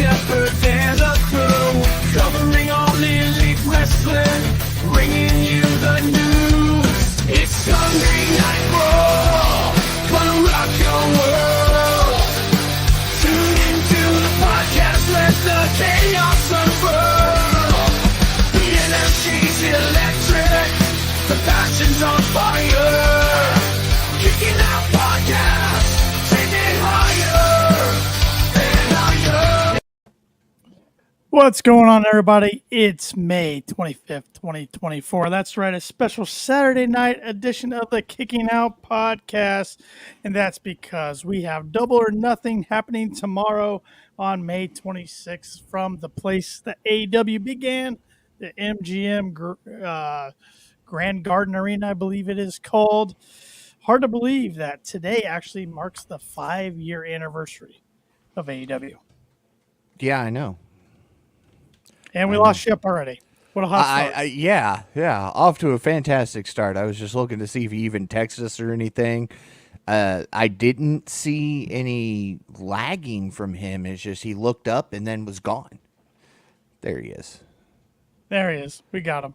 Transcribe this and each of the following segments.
Shepard and the crew, covering all elite wrestling, bringing you the news. It's Sunday Night Raw, gonna rock your world. Tune into the podcast, let the chaos unfurl. The energy's electric, the passion's on fire. Kicking out podcasts, taking higher and higher. What's going on, everybody? It's May 25th, 2024. That's right, a special Saturday night edition of the Kicking Out podcast. And that's because we have Double or Nothing happening tomorrow on May 26th from the place that AEW began, the MGM Grand Garden Arena, I believe it is called. Hard to believe that today actually marks the 5-year anniversary of AEW. Yeah, I know. And we lost Shep already. What a hot start. Yeah. Off to a fantastic start. I was just looking to see if he even texted us or anything. I didn't see any lagging from him. It's just he looked up and then was gone. There he is. There he is. We got him.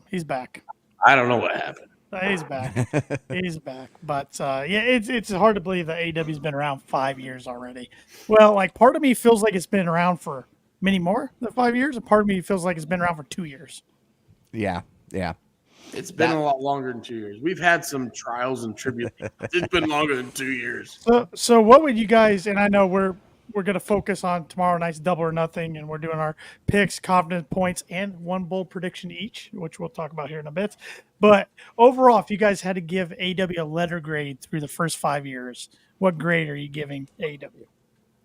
He's back. I don't know what happened. He's back. He's back. But, yeah, it's hard to believe that AEW's been around 5 years already. Well, like, part of me feels like it's been around for many more than 5 years, and part of me feels like it's been around for 2 years. Yeah. It's been a lot longer than 2 years. We've had some trials and tribulations. It's been longer than 2 years. So what would you guys, and I know we're going to focus on tomorrow night's Double or Nothing, and we're doing our picks, confidence points, and one bold prediction each, which we'll talk about here in a bit. But overall, if you guys had to give AEW a letter grade through the first 5 years, what grade are you giving AEW,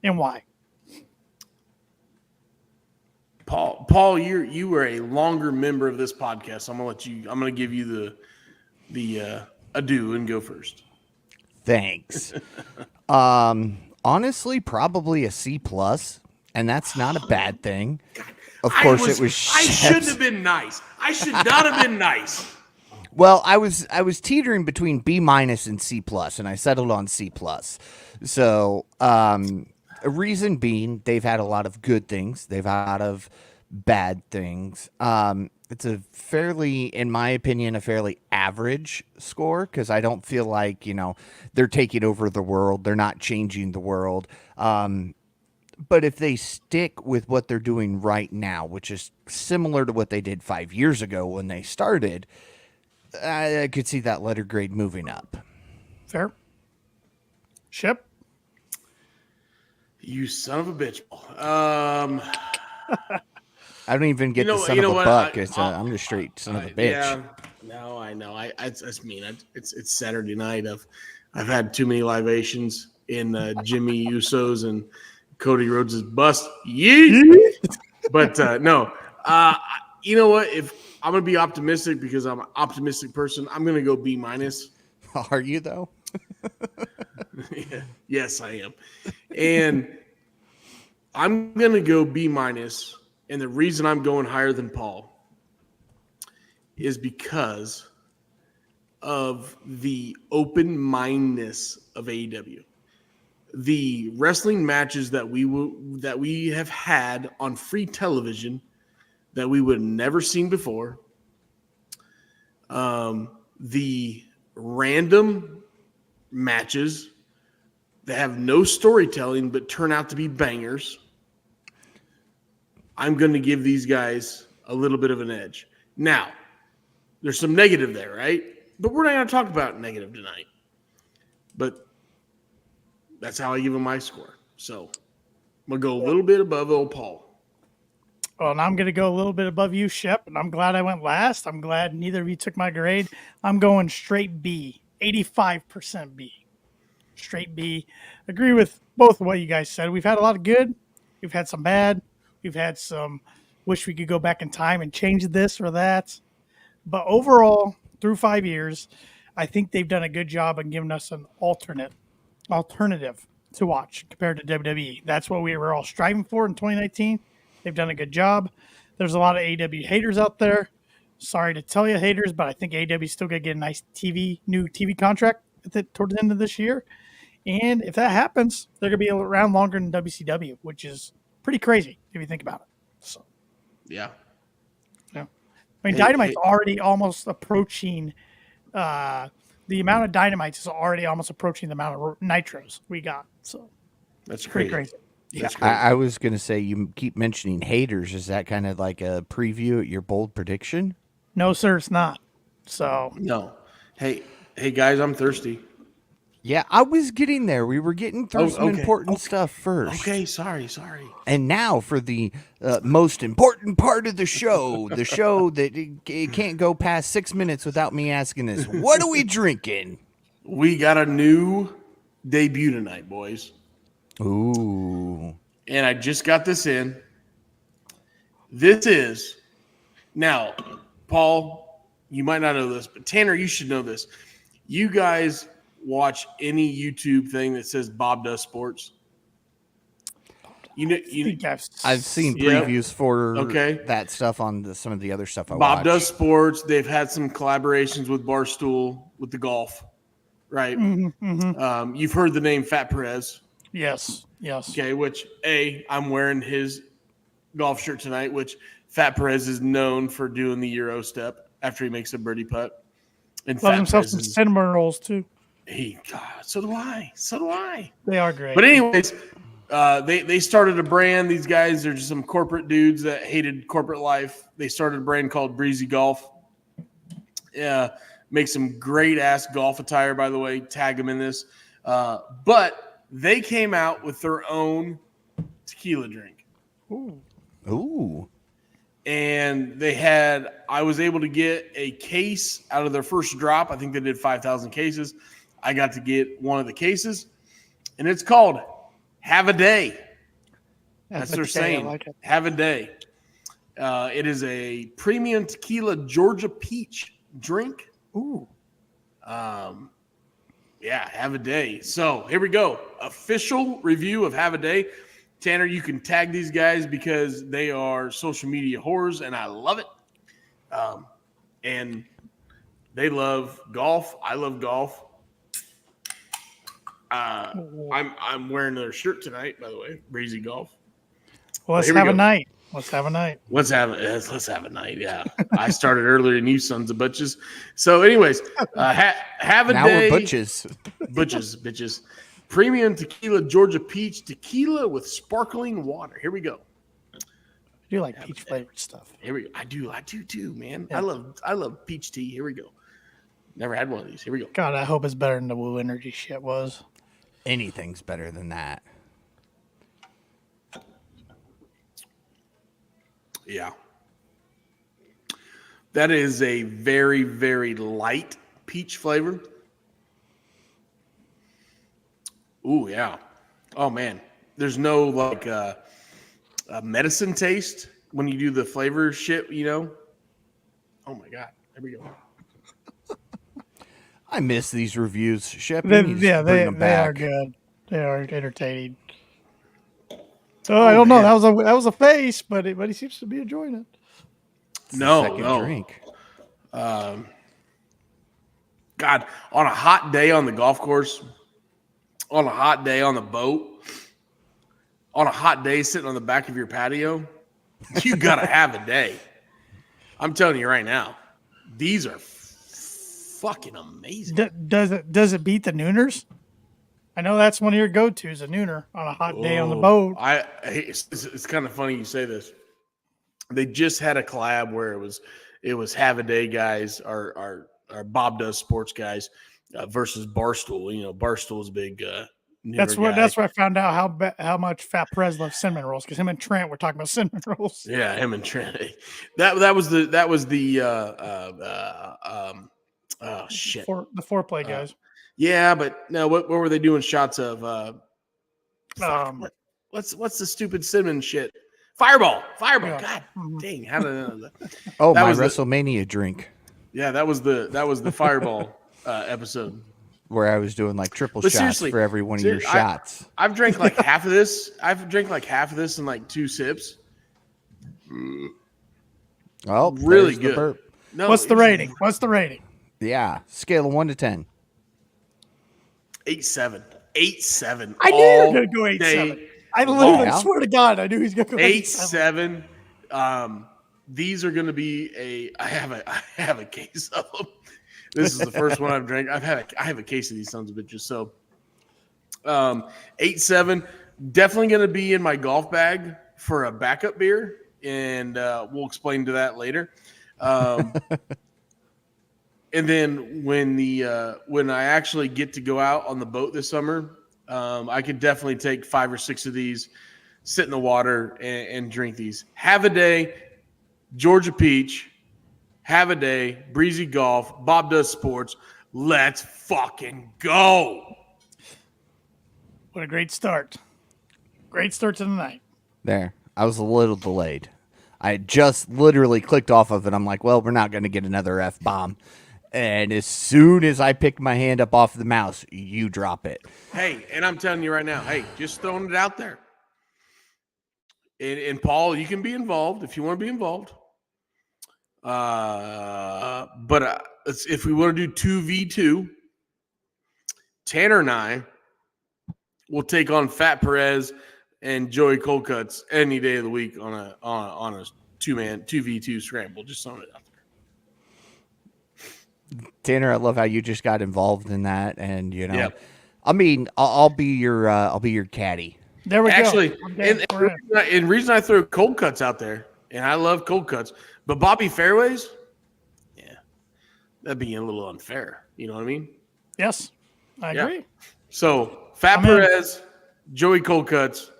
and why? Paul, you were a longer member of this podcast. So I'm gonna give you the adieu and go first. Thanks. Honestly, probably a C+, and that's not a bad thing. Of course, it was. I shouldn't have been nice. I should not have been nice. Well, I was teetering between B- and C+, and I settled on C+. So, a reason being, they've had a lot of good things. They've had a lot of bad things. It's a fairly, in my opinion, a fairly average score because I don't feel like, they're taking over the world. They're not changing the world. But if they stick with what they're doing right now, which is similar to what they did 5 years ago when they started, I could see that letter grade moving up. Fair. Shep? You son of a bitch. I don't even get the son of a buck. I'm just straight son of a bitch. Yeah, no, I know. That's mean. It's Saturday night. I've had too many libations in Jimmy Uso's and Cody Rhodes' bust. Yeet! But no. You know what? If I'm gonna be optimistic because I'm an optimistic person, I'm gonna go B-. Are you though? Yeah. Yes, I am. And I'm going to go B-. And the reason I'm going higher than Paul is because of the open-mindedness of AEW. The wrestling matches that we have had on free television that we would have never seen before. The random matches that have no storytelling but turn out to be bangers. I'm going to give these guys a little bit of an edge. Now, there's some negative there, right? But we're not going to talk about negative tonight. But that's how I give them my score. So I'm going to go a little bit above old Paul. Well, and I'm going to go a little bit above you, Shep, and I'm glad I went last. I'm glad neither of you took my grade. I'm going straight B, 85% B. Straight B. Agree with both of what you guys said. We've had a lot of good. We've had some bad. We've had some wish we could go back in time and change this or that. But overall, through 5 years, I think they've done a good job in giving us an alternative to watch compared to WWE. That's what we were all striving for in 2019. They've done a good job. There's a lot of AEW haters out there. Sorry to tell you, haters, but I think AEW is still going to get a nice new TV contract towards the end of this year. And if that happens, they're going to be around longer than WCW, which is pretty crazy if you think about it. So, Yeah. yeah. I mean, Hey, Dynamite's hey. already almost approaching the amount of Dynamites is already almost approaching the amount of Nitros we got. So, That's pretty crazy. crazy. Yeah. That's crazy. I was going to say, you keep mentioning haters. Is that kind of like a preview at your bold prediction? No, sir, it's not. So, No. Hey, guys, I'm thirsty. Yeah, I was getting there. We were getting through some important stuff first. Okay, sorry. And now for the most important part of the show that it can't go past 6 minutes without me asking this. What are we drinking? We got a new debut tonight, boys. Ooh. And I just got this in. This is, now, Paul, you might not know this, but Tanner, you should know this. You guys watch any YouTube thing that says Bob Does Sports? I've seen previews for that stuff on some of the other stuff I watch. Bob Does Sports. They've had some collaborations with Barstool with the golf, right? You've heard the name Fat Perez. Yes. Okay, which I'm wearing his golf shirt tonight, which Fat Perez is known for doing the Euro step after he makes a birdie putt. And Loves himself some cinnamon rolls too. So do I. They are great. But anyways, they started a brand. These guys are just some corporate dudes that hated corporate life. They started a brand called Breezy Golf. Yeah, make some great ass golf attire, by the way. Tag them in this. But they came out with their own tequila drink. Ooh. And I was able to get a case out of their first drop. I think they did 5,000 cases. I got to get one of the cases, and it's called Have a Day. That's their saying. Like it. Have a Day. It is a premium tequila Georgia peach drink. Ooh. Yeah, Have a Day. So here we go. Official review of Have a Day. Tanner, you can tag these guys because they are social media whores, and I love it. And they love golf. I love golf. I'm wearing their shirt tonight, by the way. Breezy Golf. Well, let's have a night. Let's have a night. Let's have a night. Yeah, I started earlier than you sons of butches. So, anyways, have a now day. Now we're butches. Bitches. Premium tequila Georgia peach tequila with sparkling water. Here we go. I do like peach flavored stuff. Here we go. I do too, man. Yeah. I love peach tea. Here we go. Never had one of these. Here we go. God, I hope it's better than the Woo Energy shit was. Anything's better than that. Yeah. That is a very, very light peach flavor. Ooh, yeah. Oh, man. There's no, like, medicine taste when you do the flavor shit, you know? Oh, my God. There we go. I miss these reviews, Shep. They are good. They are entertaining. So I don't know. That was a face, but he seems to be enjoying it. No. Drink. God, on a hot day on the golf course, on a hot day on the boat, on a hot day sitting on the back of your patio, you gotta have a day. I'm telling you right now, these are fucking amazing. Does it beat the Nooners? I know that's one of your go-tos, a Nooner on a hot day on the boat. It's kind of funny you say this. They just had a collab where it was Have a Day guys, our Bob Does Sports guys versus Barstool. You know, Barstool's big. That's where I found out how much Fat Perez loves cinnamon rolls, because him and Trent were talking about cinnamon rolls. Yeah, him and Trent. That was the shit. The foreplay guys. Yeah, but no, what were they doing shots of? What's the stupid cinnamon shit? Fireball. Yeah. God dang, how did I know that? Oh, that was WrestleMania drink. Yeah, that was the Fireball episode where I was doing like triple shots for every one of your shots. I've drank like half of this. I've drank like half of this in like 2 sips. Oh, really good. Burp. No, What's the rating? Yeah, scale of 1 to 10. 8.7. 8-7. I knew you were going to go 8-7. I literally long. swear to God, I knew he was going to go 8-7. 8-7. These are going to be I have a case of them. This is the first one I've drank. I have a case of these sons of bitches. So 8-7, definitely going to be in my golf bag for a backup beer, and we'll explain to that later. And then when I actually get to go out on the boat this summer, I could definitely take 5 or 6 of these, sit in the water, and drink these. Have a day, Georgia Peach. Have a day, Breezy Golf. Bob Does Sports. Let's fucking go. What a great start. Great start to the night. There. I was a little delayed. I just literally clicked off of it. I'm like, well, we're not going to get another F-bomb. And as soon as I pick my hand up off the mouse, you drop it. Hey, and I'm telling you right now, hey, just throwing it out there. And Paul, you can be involved if you want to be involved. But if we want to do 2v2, Tanner and I will take on Fat Perez and Joey Coldcuts any day of the week on a 2v2 scramble. Just throwing it out there. Tanner, I love how you just got involved in that, and Yep. I mean, I'll be your caddy. There we Actually, go. and reason I throw cold cuts out there, and I love cold cuts, but Bobby Fairways, yeah, that'd be a little unfair. You know what I mean? Yes, I Yeah. agree. So Fat I'm in. Perez, Joey Cold Cuts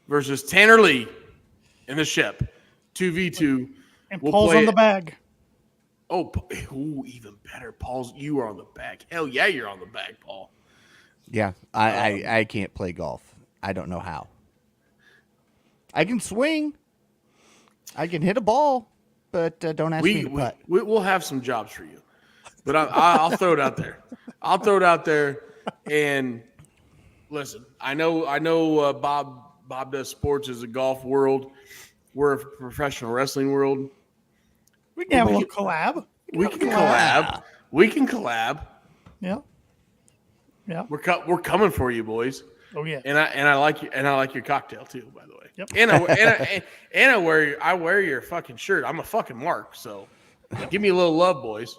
versus Tanner Lee and the Shep, 2v2. And We'll Paul's play on the it. bag. Oh, even better. Paul's, you are on the bag. Hell yeah, you're on the bag, Paul. Yeah, I can't play golf. I don't know how. I can swing. I can hit a ball, but don't ask me to putt. We'll have some jobs for you, but I'll throw it out there. I'll throw it out there, and listen. I know. Bob Does Sports is a golf world. We're a professional wrestling world. We can have a little collab. We can collab. We can collab. Yeah. Yeah. We're coming for you, boys. Oh yeah. And I like you, and I like your cocktail too, by the way. Yep. And I wear your fucking shirt. I'm a fucking mark, so give me a little love, boys.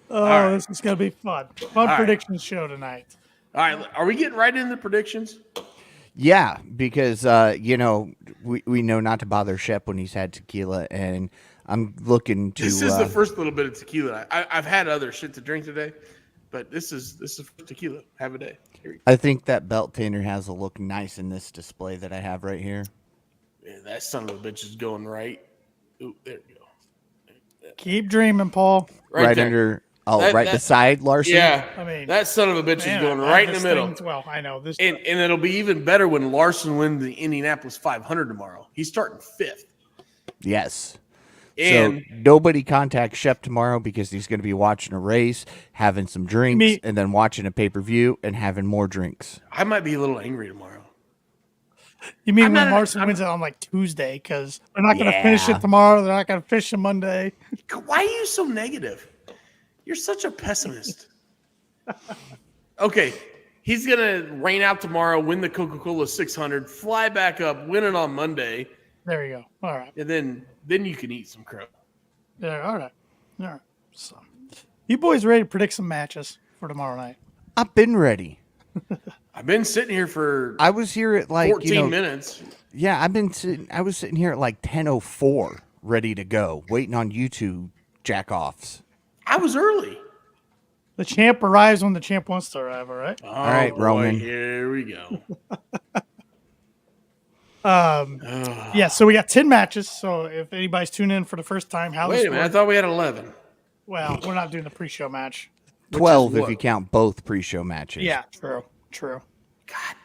Oh, right. this is gonna be fun. Fun right. predictions show tonight. All right, are we getting right into the predictions? Yeah, because we know not to bother Shep when he's had tequila, and I'm looking to. This is the first little bit of tequila. I've had other shit to drink today, but this is tequila. Have a day. Here we go. I think that belt Tanner has will look nice in this display that I have right here. Man, that son of a bitch is going right. Ooh, there we go. Keep dreaming, Paul. Right there. under. That- right that- beside Larson. Yeah, I mean, that son of a bitch Man, is going I right have in the this middle. thing as well, I know this. And it'll be even better when Larson wins the Indianapolis 500 tomorrow. He's starting 5th. Yes. And so nobody contact Shep tomorrow because he's going to be watching a race, having some drinks, and then watching a pay-per-view and having more drinks. I might be a little angry tomorrow. You mean I'm when not- Larson wins it on like Tuesday? Because they're not going to finish it tomorrow. They're not going to finish it Monday. Why are you so negative? You're such a pessimist. Okay, he's going to rain out tomorrow, win the Coca-Cola 600, fly back up, win it on Monday, There you go. All right. and then you can eat some crow. Yeah. All right. All right. So, you boys ready to predict some matches for tomorrow night? I've been ready. I've been sitting here for I was here at like 14 minutes. Yeah, I was sitting here at like 10:04, ready to go, waiting on you two jack-offs. I was early. The champ arrives when the champ wants to arrive. All right. All right, Roman. Here we go. Yeah. So we got 10 matches. So if anybody's tuning in for the first time, how Wait this a minute. I works- thought we had 11. Well, we're not doing the pre-show match. 12 if what? you count both pre-show matches. Yeah. True. God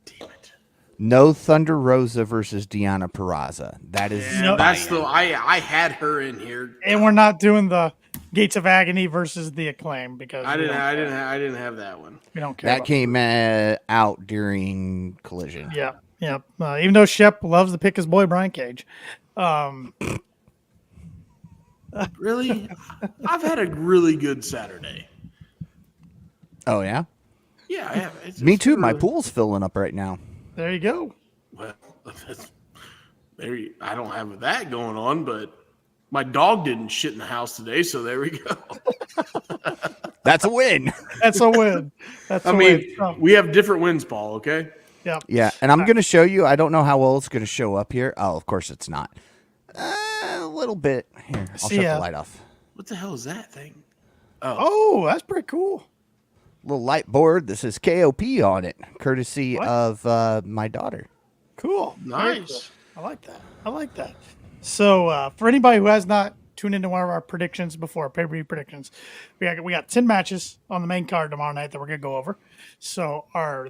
damn it. No Thunder Rosa versus Deanna Peraza. That is No. That's the I had her in here. And we're not doing the Gates of Agony versus the Acclaim because I we didn't don't- I didn't have that one. we don't care. that about came out during Collision. Yeah. Even though Shep loves to pick his boy Brian Cage. Really? I've had a really good Saturday. Oh yeah. Yeah, I have. Me too. My really- pool's filling up right now. There you go. Well, I don't have that going on, but my dog didn't shit in the house today, so there we go. That's a win. That's a win. That's I a mean, win. So, we have different wins, Paul. Okay. yeah. Yeah, and I'm going to show you. I don't know how well it's going to show up here. Oh, of course it's not. A little bit. Here, I'll See shut ya. the light off. What the hell is that thing? Oh, that's pretty cool. Little light board. This is KOP on it, courtesy What? of my daughter. Cool. Very Nice. cool. I like that. I like that. So, for anybody who has not tuned into one of our predictions before, pay-per-view predictions, we got 10 matches on the main card tomorrow night that we're going to go over. So, our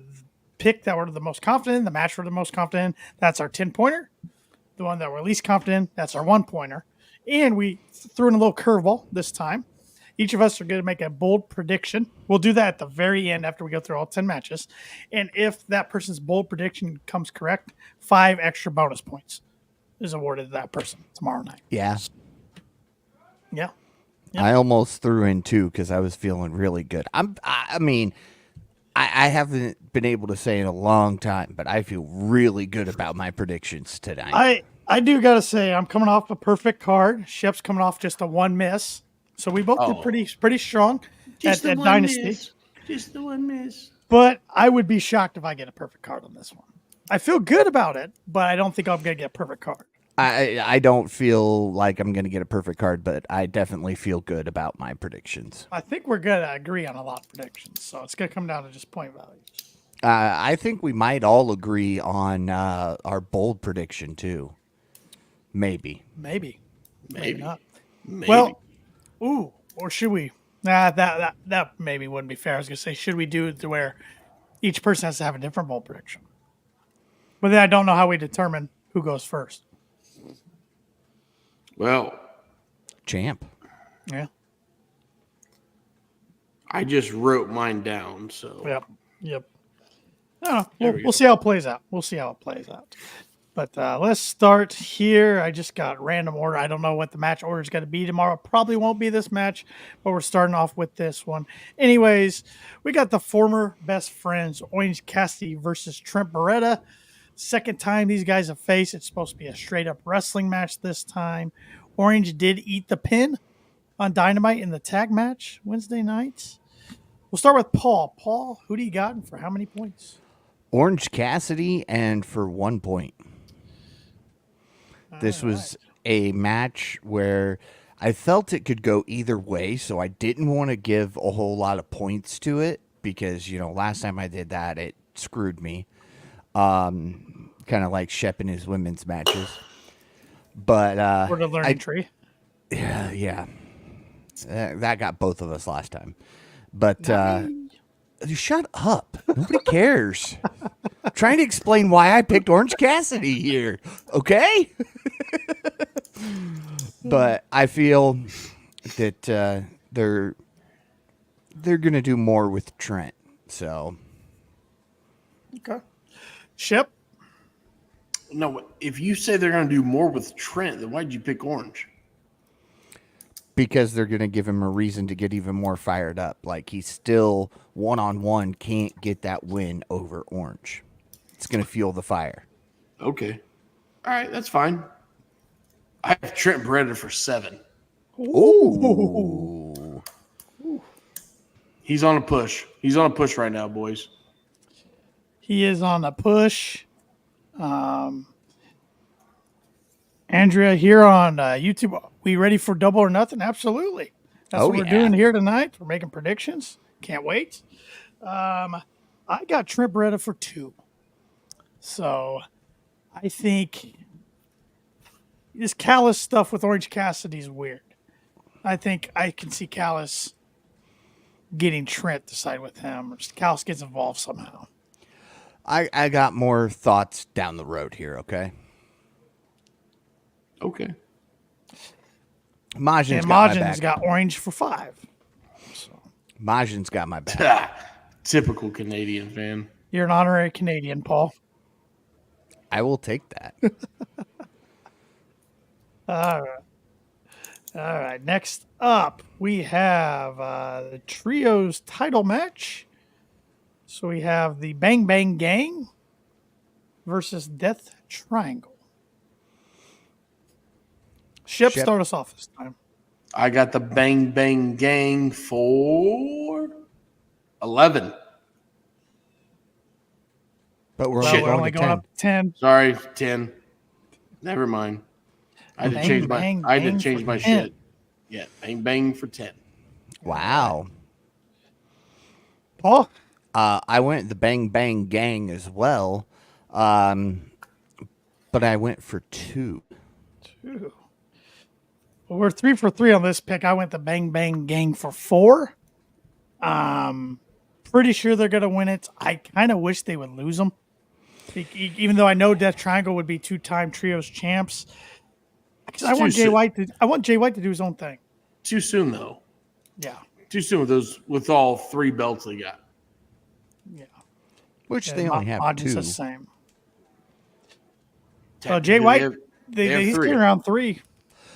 pick that we're the most confident in, the match we're the most confident in, that's our 10-pointer. The one that we're least confident in, that's our 1-pointer. And we threw in a little curveball this time. Each of us are going to make a bold prediction. We'll do that at the very end after we go through all 10 matches. And if that person's bold prediction comes correct, 5 extra bonus points is awarded to that person tomorrow night. Yeah. Yeah. I almost threw in 2 because I was feeling really good. I mean, I haven't been able to say in a long time, but I feel really good about my predictions tonight. I do got to say, I'm coming off a perfect card. Shep's coming off just a 1 miss. So we both did pretty strong at Dynasty. Just the one miss. But I would be shocked if I get a perfect card on this one. I feel good about it, but I don't think I'm going to get a perfect card. I don't feel like I'm going to get a perfect card, but I definitely feel good about my predictions. I think we're going to agree on a lot of predictions, so it's going to come down to just point values. I think we might all agree on our bold prediction, too. Maybe. Maybe not. Maybe. Well, or should we? Nah, that maybe wouldn't be fair. I was going to say, should we do it to where each person has to have a different bold prediction? But then I don't know how we determine who goes first. Well, Champ. Yeah. I just wrote mine down, so Yep. We'll see how it plays out. But let's start here. I just got random order. I don't know what the match order is going to be tomorrow. Probably won't be this match, but we're starting off with this one. Anyways, we got the former best friends, Orange Cassidy versus Trent Beretta. Second time these guys have faced. It's supposed to be a straight-up wrestling match this time. Orange did eat the pin on Dynamite in the tag match Wednesday night. We'll start with Paul. Paul, who do you got and for how many points? Orange Cassidy, and for 1 point. This was a match where I felt it could go either way, so I didn't want to give a whole lot of points to it because, last time I did that, it screwed me. Kind of like Shep in his women's matches. But For the learning tree. yeah. That got both of us last time. But shut up. Nobody cares. I'm trying to explain why I picked Orange Cassidy here. Okay? But I feel that they're going to do more with Trent. So Okay. Shep? no. If you say they're going to do more with Trent, then why'd you pick Orange? because they're going to give him a reason to get even more fired up. Like, he still one-on-one can't get that win over Orange. It's going to fuel the fire. Okay. All right, that's fine. I have Trent Beretta for 7. Ooh. He's on a push. He's on a push right now, boys. He is on a push. Andrea here on YouTube. We ready for Double or Nothing? Absolutely. That's what we're doing here tonight. We're making predictions. Can't wait. I got Trent Beretta for 2. So I think this Callis stuff with Orange Cassidy is weird. I think I can see Callis getting Trent to side with him, or Callis gets involved somehow. I got more thoughts down the road here, okay? Okay. Majin's got Orange for 5. So Majin's got my back. Typical Canadian fan. you're an honorary Canadian, Paul. I will take that. All right. Next up, we have the Trios title match. So we have the Bang Bang Gang versus Death Triangle. Shep, Shep. start us off this time. I got the Bang Bang Gang for 11. But we're Well, only Shit. we're going only to going 10. up to 10. Sorry, 10. Never mind. I had to Bang, change my bang, I had to bang change for my 10. shit. Yeah, bang bang for 10. Wow. Paul? I went the Bang Bang Gang as well, but I went for 2. Ooh. Well, we're 3 for 3 on this pick. I went the Bang Bang Gang for 4. Pretty sure they're going to win it. I kind of wish they would lose them. Even though I know Death Triangle would be 2-time trios champs. Because I want Jay White to do his own thing. Too soon though. Yeah. Too soon with all 3 belts they got. Yeah. Which Yeah, they only have Modern's 2. the same. So Jay Technically, White, they have he's 3. carrying around 3.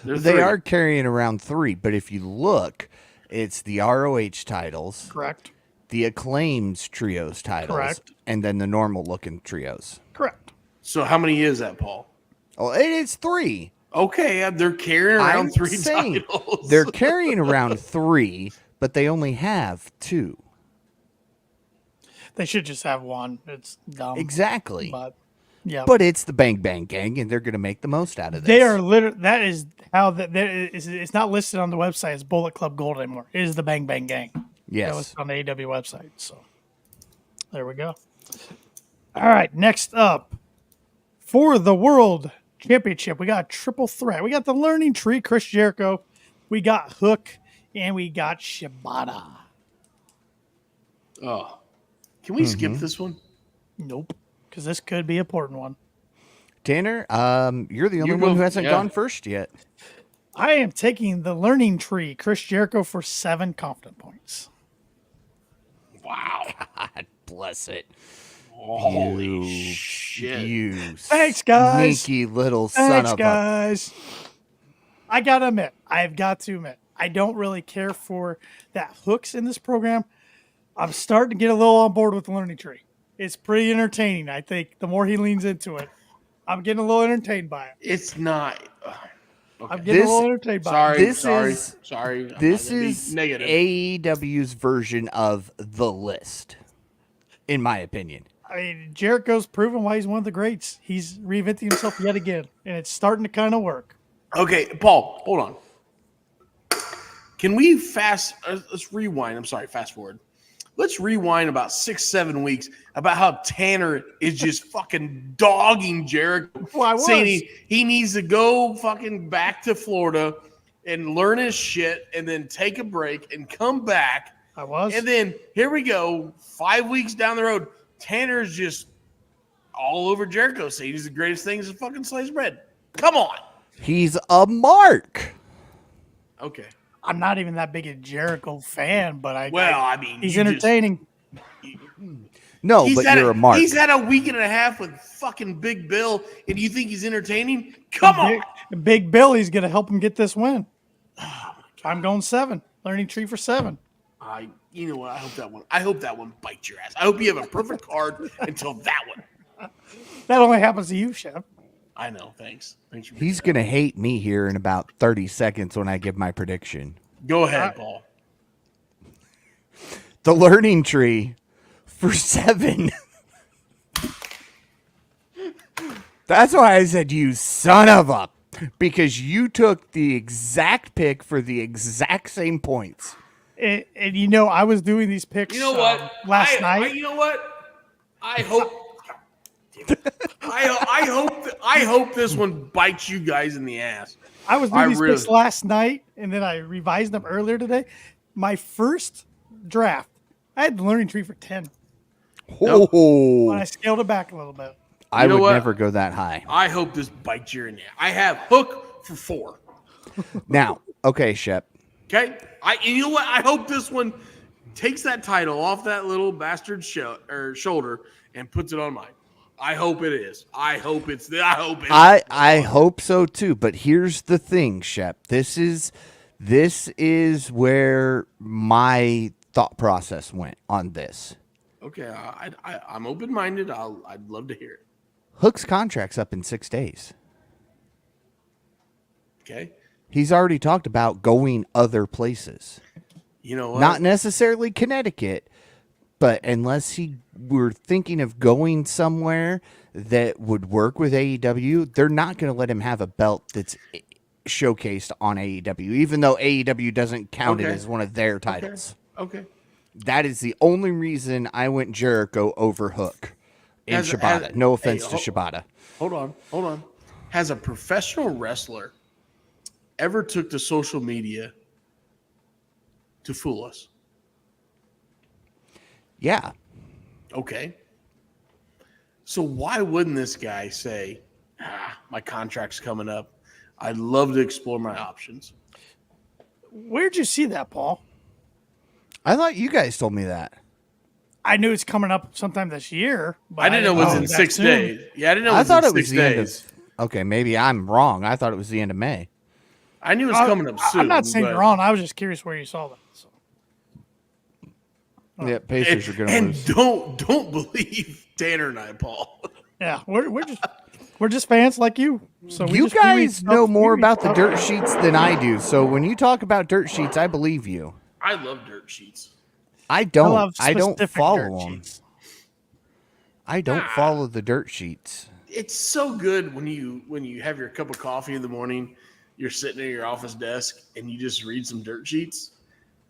They 3. are carrying around 3, but if you look, it's the ROH titles, Correct. the Acclaims trios titles, Correct. and then the normal looking trios. Correct. So how many is that, Paul? Oh, it is 3. Okay, they're carrying around I'm 3 saying titles. they're carrying around 3, but they only have 2. They should just have 1. It's dumb. Exactly. But yeah. But it's the Bang Bang Gang, and they're going to make the most out of this. They are literally, that is how it's not listed on the website as Bullet Club Gold anymore. It is the Bang Bang Gang. That was Yes. on the AEW website. So there we go. All right. Next up for the World Championship, we got a triple threat. We got the Learning Tree, Chris Jericho. We got Hook, and we got Shibata. Oh. Can we skip this one? Nope. Because this could be an important one. Tanner, you're the only You one go- who hasn't yeah. gone first yet. I am taking the Learning Tree, Chris Jericho, for 7 confident points. Wow. God bless it. Holy shit. You Thanks, guys. sneaky little son Thanks, of a... guys. I've got to admit, I don't really care for that hooks in this program. I'm starting to get a little on board with the Learning Tree. It's pretty entertaining. I think the more he leans into it, I'm getting a little entertained by it. It's not. I'm getting This- a little entertained by Sorry, it. This sorry, is- sorry. I'm This not gonna be is negative. AEW's version of The List, in my opinion. I mean, Jericho's proven why he's one of the greats. He's reinventing himself yet again, and it's starting to kind of work. Okay, Paul, hold on. Can we let's rewind. I'm sorry, fast forward. Let's rewind about 6-7 weeks about how Tanner is just fucking dogging Jericho. Well, I was. Saying he needs to go fucking back to Florida and learn his shit and then take a break and come back. I was. And then here we go, 5 weeks down the road, Tanner's just all over Jericho saying he's the greatest thing since fucking sliced bread. Come on. He's a mark. Okay. I'm not even that big a Jericho fan, but I mean, he's you just- entertaining. No, He's but had you're a mark. He's had a week and a half with fucking Big Bill, and you think he's entertaining? Come on. Big Billy's going to help him get this win. I'm going 7. Learning Tree for 7. You know what? I hope that one bites your ass. I hope you have a perfect card until that one. That only happens to you, Shep. I know. Thanks. Thanks. He's going to hate me here in about 30 seconds when I give my prediction. Go ahead, Paul. The Learning Tree for 7. That's why I said you son of a... Because you took the exact pick for the exact same points. And you know, I was doing these picks You know what? last night. You know what? I hope. I hope this one bites you guys in the ass. I was doing these really- picks last night, and then I revised them earlier today. My first draft, I had the Learning Tree for 10. Oh, But I scaled it back a little bit. I You know would what? never go that high. I hope this bites you in the ass. I have Hook for 4. Now, okay, Shep. Okay, you know what? I hope this one takes that title off that little bastard shoulder and puts it on mine. I hope it is. I hope it's. I hope so too. But here's the thing, Shep. This is where my thought process went on this. Okay, I'm open minded. I'd love to hear it. Hook's contract's up in 6 days. Oh, Okay, He's already talked about going other places. you know what? Not necessarily Connecticut, but unless he were thinking of going somewhere that would work with AEW, they're not going to let him have a belt that's showcased on AEW, even though AEW doesn't count it Okay. as one of their titles. Okay. That is the only reason I went Jericho over Hook in Shibata. No offense to Shibata. Hold on. Has a professional wrestler ever took to social media to fool us? Yeah. Okay. So why wouldn't this guy say, my contract's coming up. I'd love to explore my options. Where'd you see that, Paul? I thought you guys told me that. I knew it's coming up sometime this year. But I didn't know it was in that 6 soon. days. Yeah, I didn't know it I was thought in it was 6 the end days. of. Okay, maybe I'm wrong. I thought it was the end of May. I knew it was coming up soon. I'm not saying but- you're wrong. I was just curious where you saw that. So. Yeah, Pacers are going to And lose. don't believe Tanner and I, Paul. Yeah, we're just fans like you. So we You just- we read guys stuff- know we more read about the stuff. dirt sheets than I do. So when you talk about dirt sheets, I believe you. I love dirt sheets. I I don't. love I don't specific follow dirt them. sheets. I don't follow the dirt sheets. It's so good when you have your cup of coffee in the morning, you're sitting at your office desk and you just read some dirt sheets.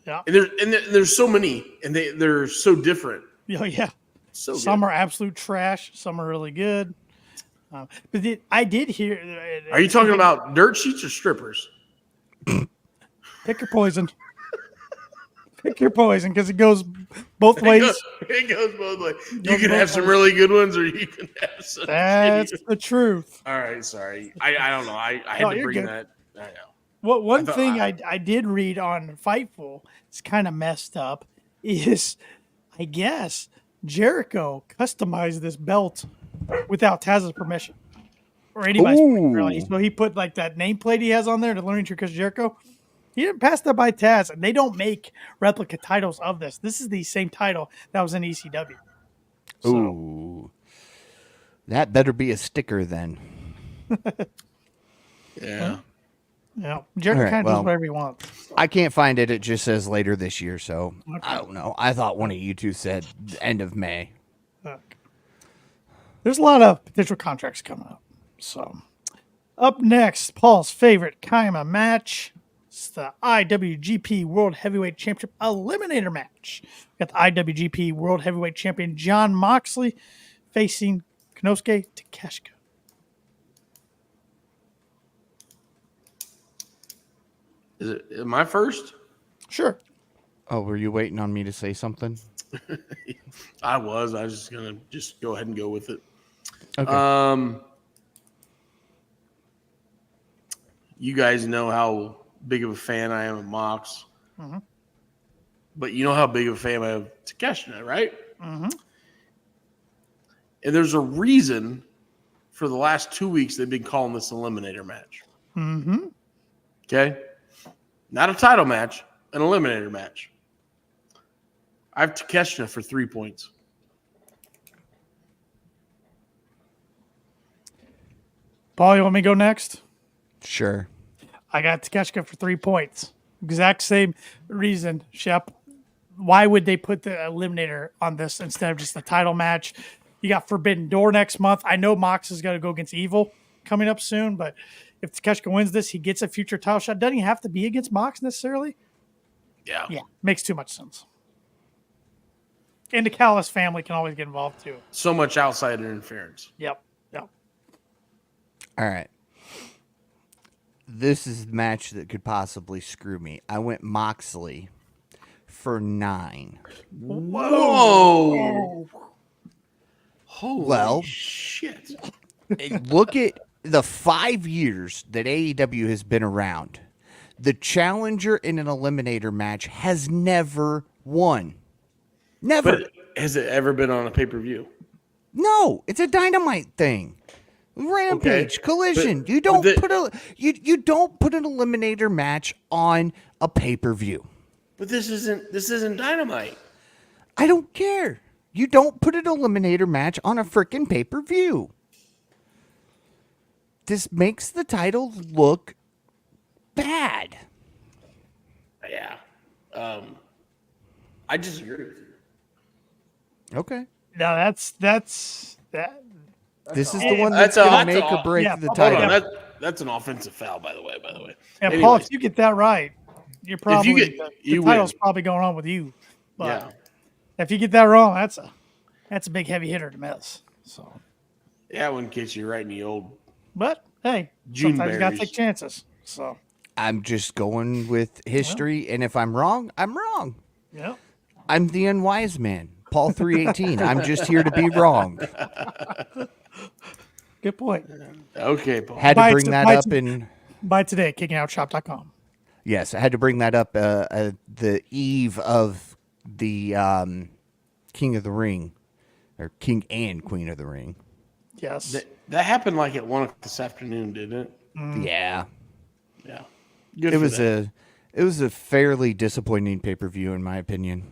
Yeah. And there's so many, and they're so different. Yeah. So good. Some are absolute trash. Some are really good. I did hear. Are you talking about dirt sheets or strippers? Pick your poison? Pick your poison because it goes both ways. It goes both ways. You Goes can both have some ways. really good ones, or you can have some. That's shitty- the truth. All right, sorry. I don't know. I had No, to you're bring good. that. I know. What one thought- thing I did read on Fightful, it's kind of messed up, is I guess Jericho customized this belt without Taz's permission or anybody's permission, really. Ooh. So he put like that nameplate he has on there, the Learning Tree Chris Jericho. He didn't pass that by Taz, and they don't make replica titles of this. This is the same title that was in ECW. So, Ooh. That better be a sticker then. Yeah. yeah, Jericho All right, kind of well. does whatever he wants. I can't find it. It just says later this year. So I don't know. I thought one of you two said end of May. There's a lot of potential contracts coming up. So, up next, Paul's favorite Kaima match. It's the IWGP World Heavyweight Championship Eliminator match. We got the IWGP World Heavyweight Champion John Moxley facing Konosuke Takeshita. Is it am I first? Sure. Oh, were you waiting on me to say something? I was just gonna go ahead and go with it. Okay. You guys know how big of a fan I am of Mox, but you know how big of a fan I am of Takeshita, right? And there's a reason for the last 2 weeks they've been calling this eliminator match. Okay, not a title match, an eliminator match. I have Takeshita for 3 points. Paul, you want me to go next? Sure. I got Takeshita for 3 points. Exact same reason, Shep. Why would they put the eliminator on this instead of just the title match? You got Forbidden Door next month. I know Mox is going to go against Evil coming up soon, but if Takeshita wins this, he gets a future title shot. Doesn't he have to be against Mox necessarily? Yeah. Yeah, makes too much sense. And the Callis family can always get involved too. So much outside interference. Yep. All right. This is the match that could possibly screw me. I went Moxley for 9. Whoa! Holy Well- shit! Look at the 5 years that AEW has been around. The challenger in an eliminator match has never won. Never. But has it ever been on a pay-per-view? No, it's a Dynamite thing. Rampage, Okay, Collision. but- You don't but the- put a you don't put an eliminator match on a pay-per-view. But this isn't Dynamite. I don't care. You don't put an eliminator match on a frickin' pay-per-view. This makes the title look bad. Yeah. I disagree with you. Okay. No, that's that. This is all. the one That's that's a- going to that's make a- or break yeah, the hold title. Hold on, Yeah. that's an offensive foul, by the way. And Paul, Anyways, if you get that right, you're probably the you title's win. probably going on with you. But Yeah. if you get that wrong, that's a big heavy hitter to miss. So, Yeah, one gets you right in the old. but hey, June sometimes you gotta berries. take chances. So, I'm just going with history, and if I'm wrong, I'm wrong. yeah. I'm the unwise man. Paul 318. I'm just here to be wrong. Good point. Okay, Paul. Had to Buy bring it- that buy it- up in. Buy today at kickingoutshop.com. Yes, I had to bring that up the eve of the King of the Ring, or King and Queen of the Ring. Yes. That happened like at 1 o'clock this afternoon, didn't it? Yeah, Yeah. Good it for was them. it was a fairly disappointing pay-per-view in my opinion.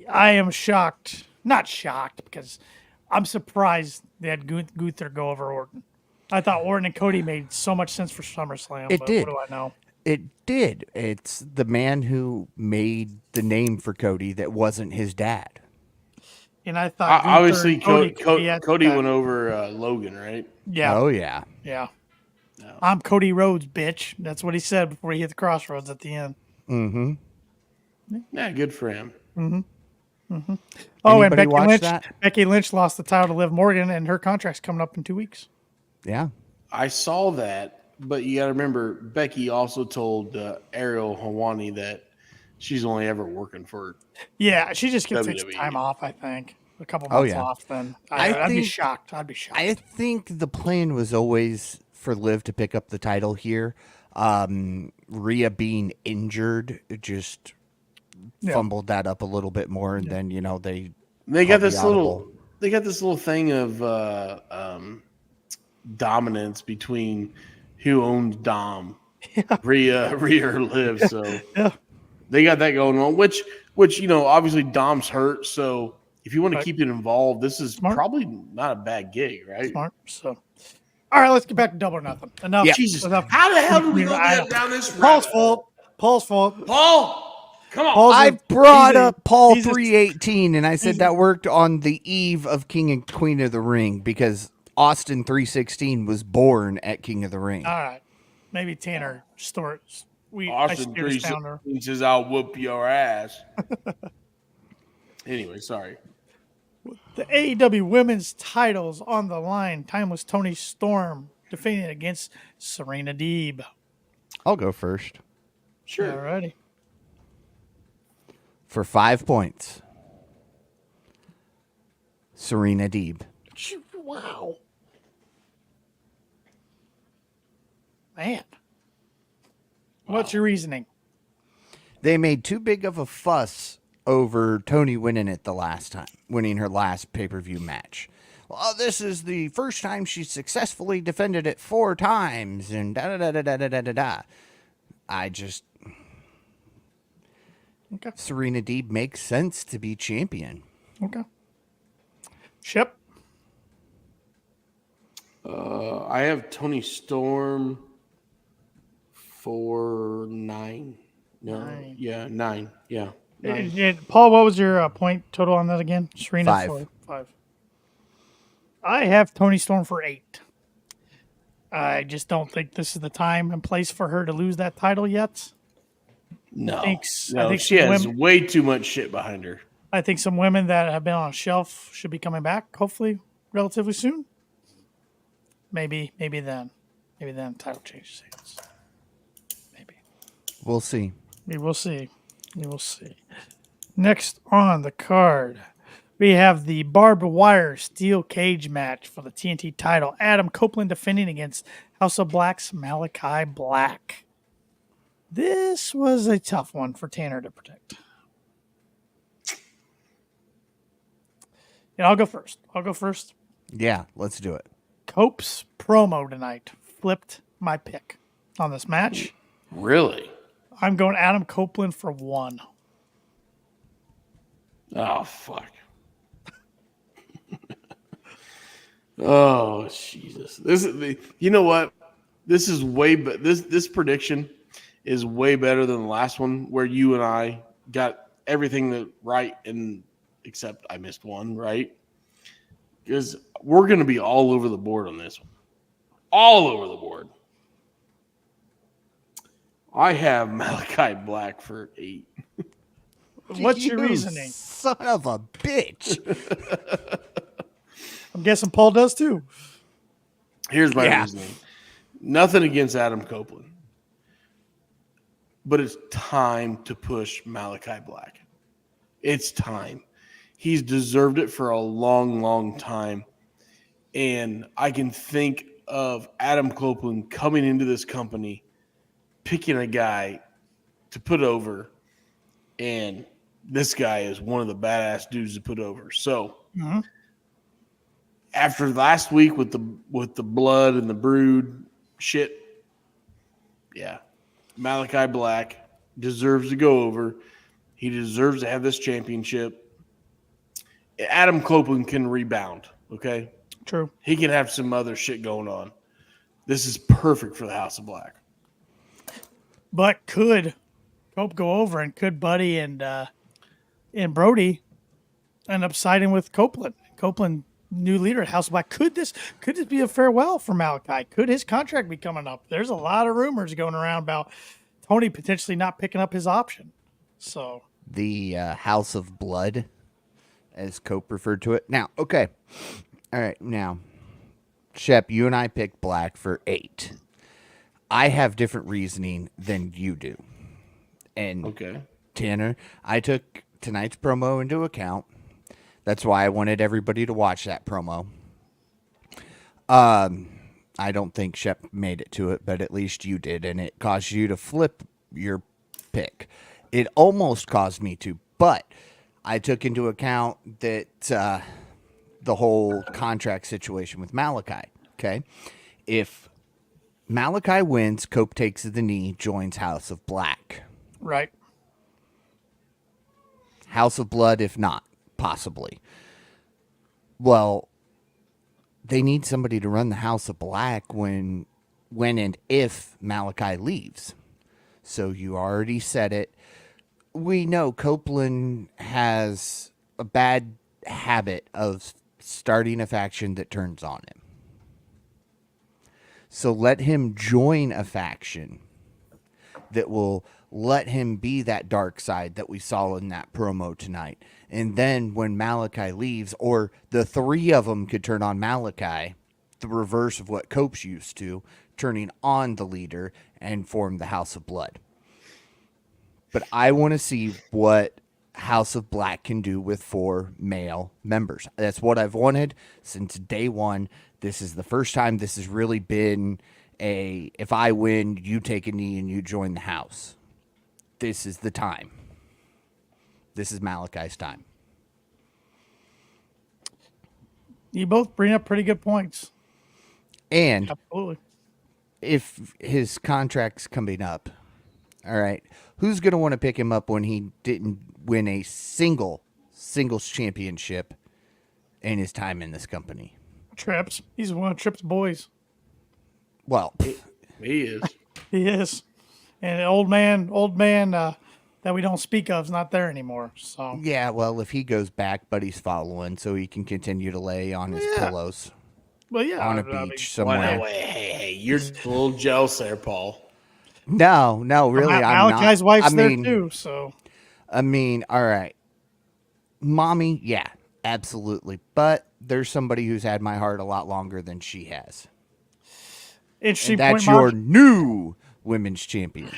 I am shocked. Not shocked because I'm surprised they had Gunther go over Orton. I thought Orton and Cody made so much sense for SummerSlam. It but did. What do I know? It did. It's the man who made the name for Cody that wasn't his dad. And I thought Obviously, Gunther and Cody Cody had- went over Logan, right? Yeah. Oh yeah. Yeah. I'm Cody Rhodes, bitch. That's what he said before he hit the crossroads at the end. Yeah, good for him. Oh, Anybody and Becky watch Lynch. that? Becky Lynch lost the title to Liv Morgan, and her contract's coming up in 2 weeks. Yeah. I saw that, but you got to remember, Becky also told Ariel Hawani that she's only ever working for. Yeah, she just gets takes WWE. time off. I think a couple Oh, months yeah. off. Then I I'd be think- shocked. I'd be shocked. I think the plan was always for Liv to pick up the title here. Rhea being injured just Yeah. fumbled that up a little bit more, and then they They called got the this little. audible. They got this little thing of dominance between who owns Dom, Rhea or Liv. So Yeah. they got that going on. Which obviously Dom's hurt. So if you want to Right. keep it involved, this is Smart. probably not a bad gig, right? Smart. So, all right, let's get back to Double or Nothing. Enough. Yeah. Jesus, enough. how the hell did we go I know. down this Paul's rabbit hole? fault. Paul's fault. Paul, come on. Paul's I a- brought he's a- up Paul he's a- 318, and I said that worked on the eve of King and Queen of the Ring because Austin 316 was born at King of the Ring. All right, maybe Tanner stores. I Austin steered us down there. 316 says, "I'll whoop your ass." Anyway, sorry. The AEW Women's titles on the line. Timeless Tony Storm defending against Serena Deeb. I'll go first Sure. Alrighty. for 5 points. Serena Deeb. Wow. Man. What's your reasoning? They made too big of a fuss over Tony winning it the last time, winning her last pay-per-view match. Well, this is the first time she successfully defended it 4 times, and da-da-da-da-da-da-da-da. I just... Okay. Serena Deeb makes sense to be champion. Okay. Shep. I have Tony Storm for 9. No, 9. yeah, 9. Yeah, 9. Paul, what was your point total on that again? Serena 5. for 5. I have Tony Storm for 8. I just don't think this is the time and place for her to lose that title yet. No, I think she some has women- way too much shit behind her. I think some women that have been on a shelf should be coming back, hopefully, relatively soon. Maybe then title changes hands. Maybe. We'll see. We will see. Next on the card, we have the barbed wire steel cage match for the TNT title. Adam Copeland defending against House of Black's Malachi Black. This was a tough one for Tanner to predict. And I'll go first. Yeah, let's do it. Cope's promo tonight flipped my pick on this match. Really? I'm going Adam Copeland for 1. Oh fuck! Oh Jesus! This is the. You know what? This is way. This prediction is way better than the last one, where you and I got everything that right, and except I missed one, right? Because we're going to be all over the board on this one, all over the board. I have Malachi Black for 8. What's your You reasoning? Son of a bitch. I'm guessing Paul does too. Here's my Yeah. reasoning. Nothing against Adam Copeland, but it's time to push Malachi Black. It's time. He's deserved it for a long, long time. And I can think of Adam Copeland coming into this company, picking a guy to put over, and this guy is one of the badass dudes to put over. So after last week with the blood and the brood shit, yeah, Malachi Black deserves to go over. He deserves to have this championship. Adam Copeland can rebound, okay? True. He can have some other shit going on. This is perfect for the House of Black. But could Cope go over, and could Buddy and Brody end up siding with Copeland? Copeland, new leader at House of Black. Could this be a farewell for Malachi? Could his contract be coming up? There's a lot of rumors going around about Tony potentially not picking up his option. So The House of Blood, as Cope referred to it. Now, okay. All right, now, Shep, you and I picked Black for 8. I have different reasoning than you do. And Okay. Tanner, I took tonight's promo into account. That's why I wanted everybody to watch that promo. I don't think Shep made it to it, but at least you did, and it caused you to flip your pick. It almost caused me to, but I took into account that the whole contract situation with Malachi. Okay, if Malachi wins, Cope takes the knee, joins House of Black. right. House of Blood, if not, possibly. Well, they need somebody to run the House of Black when and if Malachi leaves. So you already said it. We know Copeland has a bad habit of starting a faction that turns on him. So let him join a faction that will let him be that dark side that we saw in that promo tonight. And then when Malachi leaves, or the three of them could turn on Malachi, the reverse of what Cope's used to, turning on the leader and form the House of Blood. But I want to see what House of Black can do with 4 male members. That's what I've wanted since day one. This is the first time this has really been a, if I win, you take a knee and you join the house. This is the time. This is Malachi's time. You both bring up pretty good points. And Absolutely. if his contract's coming up, all right, who's going to want to pick him up when he didn't win a singles championship in his time in this company? Trips. He's one of Trips' boys. Well, He is. He is. And an old man that we don't speak of is not there anymore. So yeah, well, if he goes back, Buddy's following, so he can continue to lay on his pillows well, yeah, on a I mean, beach Why somewhere. not? Hey, you're a little jealous there, Paul. No, really, I'm not. Malachi's wife's I mean, there too. So I mean, all right. Mommy, yeah, absolutely. But there's somebody who's had my heart a lot longer than she has. interesting And that's point. your new women's champion.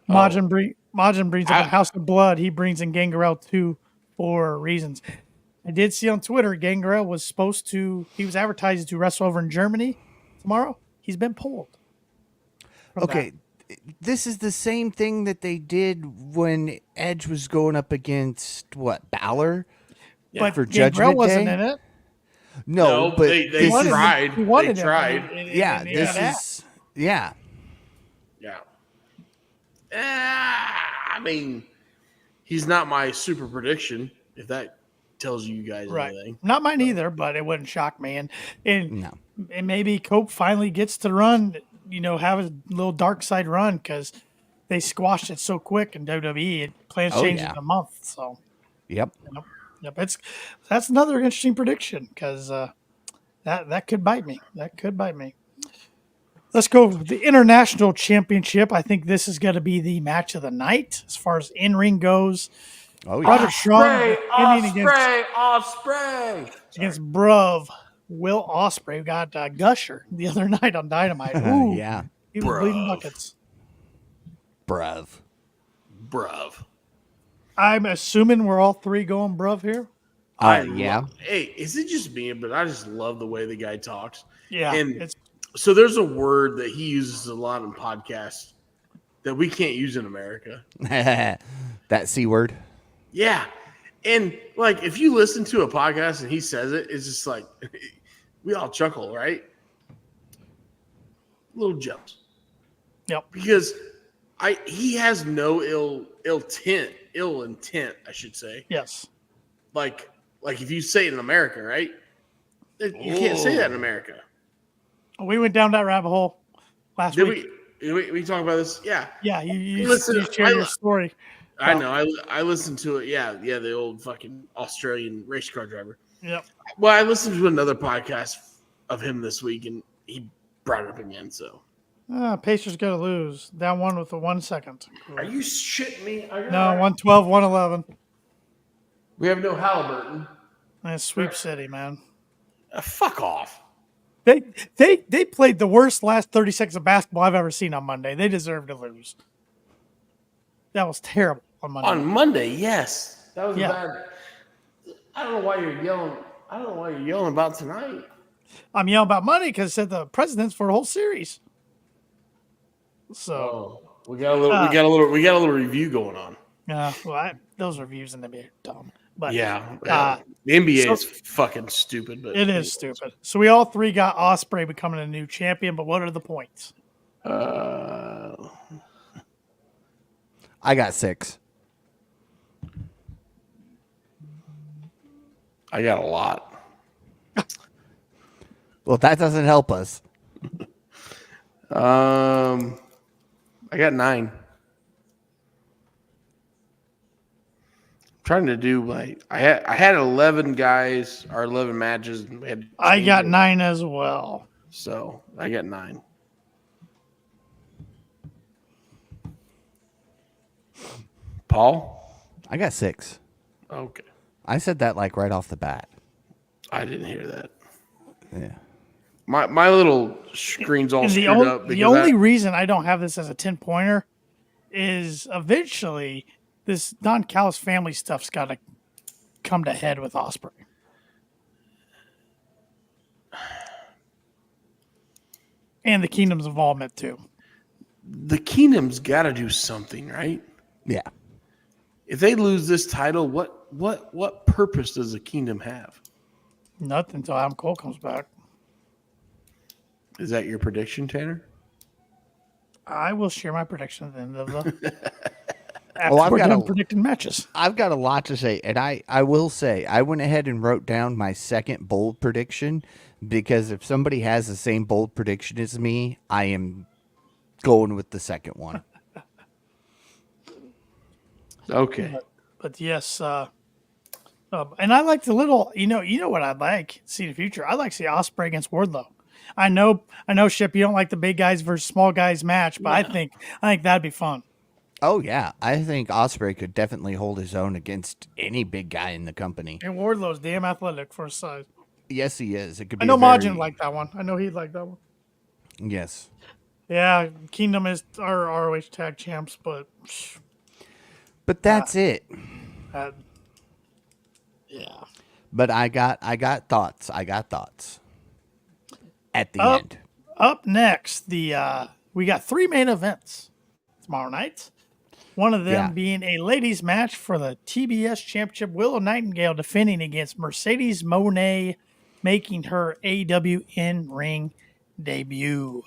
Majin brings up a House of Blood. He brings in Gangrel too for reasons. I did see on Twitter Gangrel was he was advertised to wrestle over in Germany tomorrow. He's been pulled. from Okay, this is the same thing that they did when Edge was going up against, what, Balor? that. But for Gangrel Judgment wasn't Day? in it. No, but they this is, tried. He wanted They him, tried. yeah, and he this got asked. is, yeah. Yeah. I mean, he's not my super prediction. If that tells you guys Right. anything. Not mine either, but it wouldn't shock me. And No. and maybe Cope finally gets to run, have a little dark side run because they squashed it so quick in WWE. Plans Oh, changed yeah. in a month. So, Yep. yep. That's another interesting prediction because that could bite me. That could bite me. Let's go with the International Championship. I think this is going to be the match of the night as far as in-ring goes. Oh, yeah. Roderick Strong defending Osprey. against Bruv Will Ospreay, who got Gusher the other night on Dynamite. Ooh, Yeah. he was bleeding Bruv. buckets. Bruv. I'm assuming we're all three going Bruv here. Yeah. Hey, is it just me? But I just love the way the guy talks. Yeah, And so there's a word that he uses a lot in podcasts that we can't use in America. That C word. Yeah. And like if you listen to a podcast and he says it, it's just like we all chuckle, right? Little jumps. Yep. Because he has no ill intent, I should say. Yes. Like if you say it in America, right? You can't say that in America. We went down that rabbit hole last Did week. we talk about this? Yeah. Yeah, you Listen, shared your story. I know. I listened to it. Yeah, the old fucking Australian race car driver. Yep. Well, I listened to another podcast of him this week, and he brought it up again. So, Pacers got to lose. Down one with a 1 second. are you shitting me? No, 112, 111. We have no Halliburton. That's Sweep City, man. Fuck off. They played the worst last 30 seconds of basketball I've ever seen on Monday. They deserve to lose. That was terrible on Monday. On Monday, yes, that was Yeah. bad. I don't know why you're yelling. I don't know why you're yelling about tonight. I'm yelling about money because it said the president's for the whole series. So We got a little review going on. yeah, those reviews in the NBA are dumb. But The NBA is fucking stupid, but it is stupid. So we all three got Ospreay becoming a new champion. But what are the points? I got 6. I got a lot. Well, that doesn't help us. I got 9. Trying to do like I had 11 guys or 11 matches. And we had I got 9 as well. So I got 9. Paul? I got 6. Okay. I said that like right off the bat. I didn't hear that. Yeah. My little screen's all screwed up. The only reason I don't have this as a 10-pointer is eventually this Don Callis family stuff's got to come to head with Ospreay. And the Kingdom's involvement too. The Kingdom's got to do something, right? Yeah. If they lose this title, what purpose does the Kingdom have? Nothing until Adam Cole comes back. Is that your prediction, Tanner? I will share my prediction at the end of the. Well, I've we're got done a- predicting matches. I've got a lot to say, and I will say I went ahead and wrote down my second bold prediction because if somebody has the same bold prediction as me, I am going with the second one. Okay. But yes, and I like the little. You know what I'd like to see in the future. I'd like to see Ospreay against Wardlow. I know, Shep. You don't like the big guys versus small guys match, but I think that'd be fun. Oh yeah, I think Ospreay could definitely hold his own against any big guy in the company. And Wardlow's damn athletic for his size. Yes, he is. It could be. I know a very- Majin liked that one. I know he'd like that one. Yes. Yeah, Kingdom is our ROH tag champs, but But that's it. yeah. But I got thoughts. At the end. Up next, we got 3 main events tomorrow night. One of them Yeah. being a ladies match for the TBS Championship. Willow Nightingale defending against Mercedes Moné, making her AEW in-ring debut.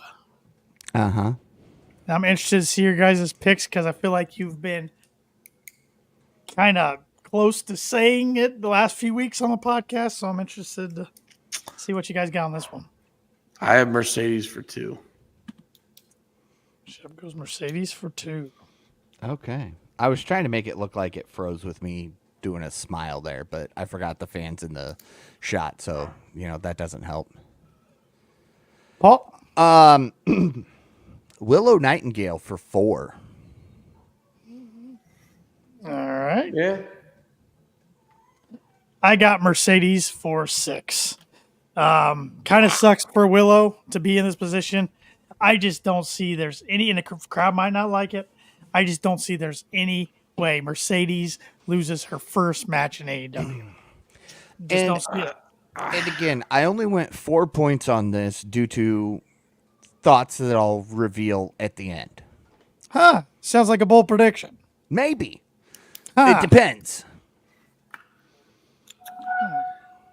Uh-huh. I'm interested to see your guys' picks because I feel like you've been kind of close to saying it the last few weeks on the podcast, so I'm interested to see what you guys got on this one. I have Mercedes for 2. Shep goes Mercedes for 2. Okay. I was trying to make it look like it froze with me doing a smile there, but I forgot the fans in the shot, so that doesn't help. Paul? Willow Nightingale for 4. All right. Yeah. I got Mercedes for 6. Kind of sucks for Willow to be in this position. I just don't see there's any, and the crowd might not like it. I just don't see there's any way Mercedes loses her first match in AEW. Just don't see it. And again, I only went 4 points on this due to thoughts that I'll reveal at the end. Huh. Sounds like a bold prediction. Maybe. Huh. It depends.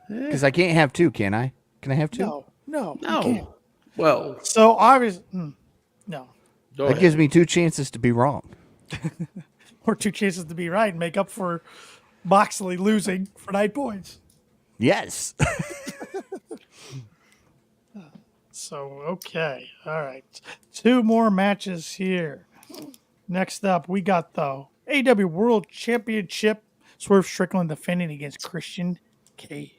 Because I can't have 2, can I? Can I have 2? No. You can't. No. Well, So obviously, no. go That ahead. gives me 2 chances to be wrong. Or 2 chances to be right and make up for Moxley losing for 9 points. Yes. So, okay. All right. 2 more matches here. Next up, we got the AEW World Championship. Swerve Strickland defending against Christian Cage.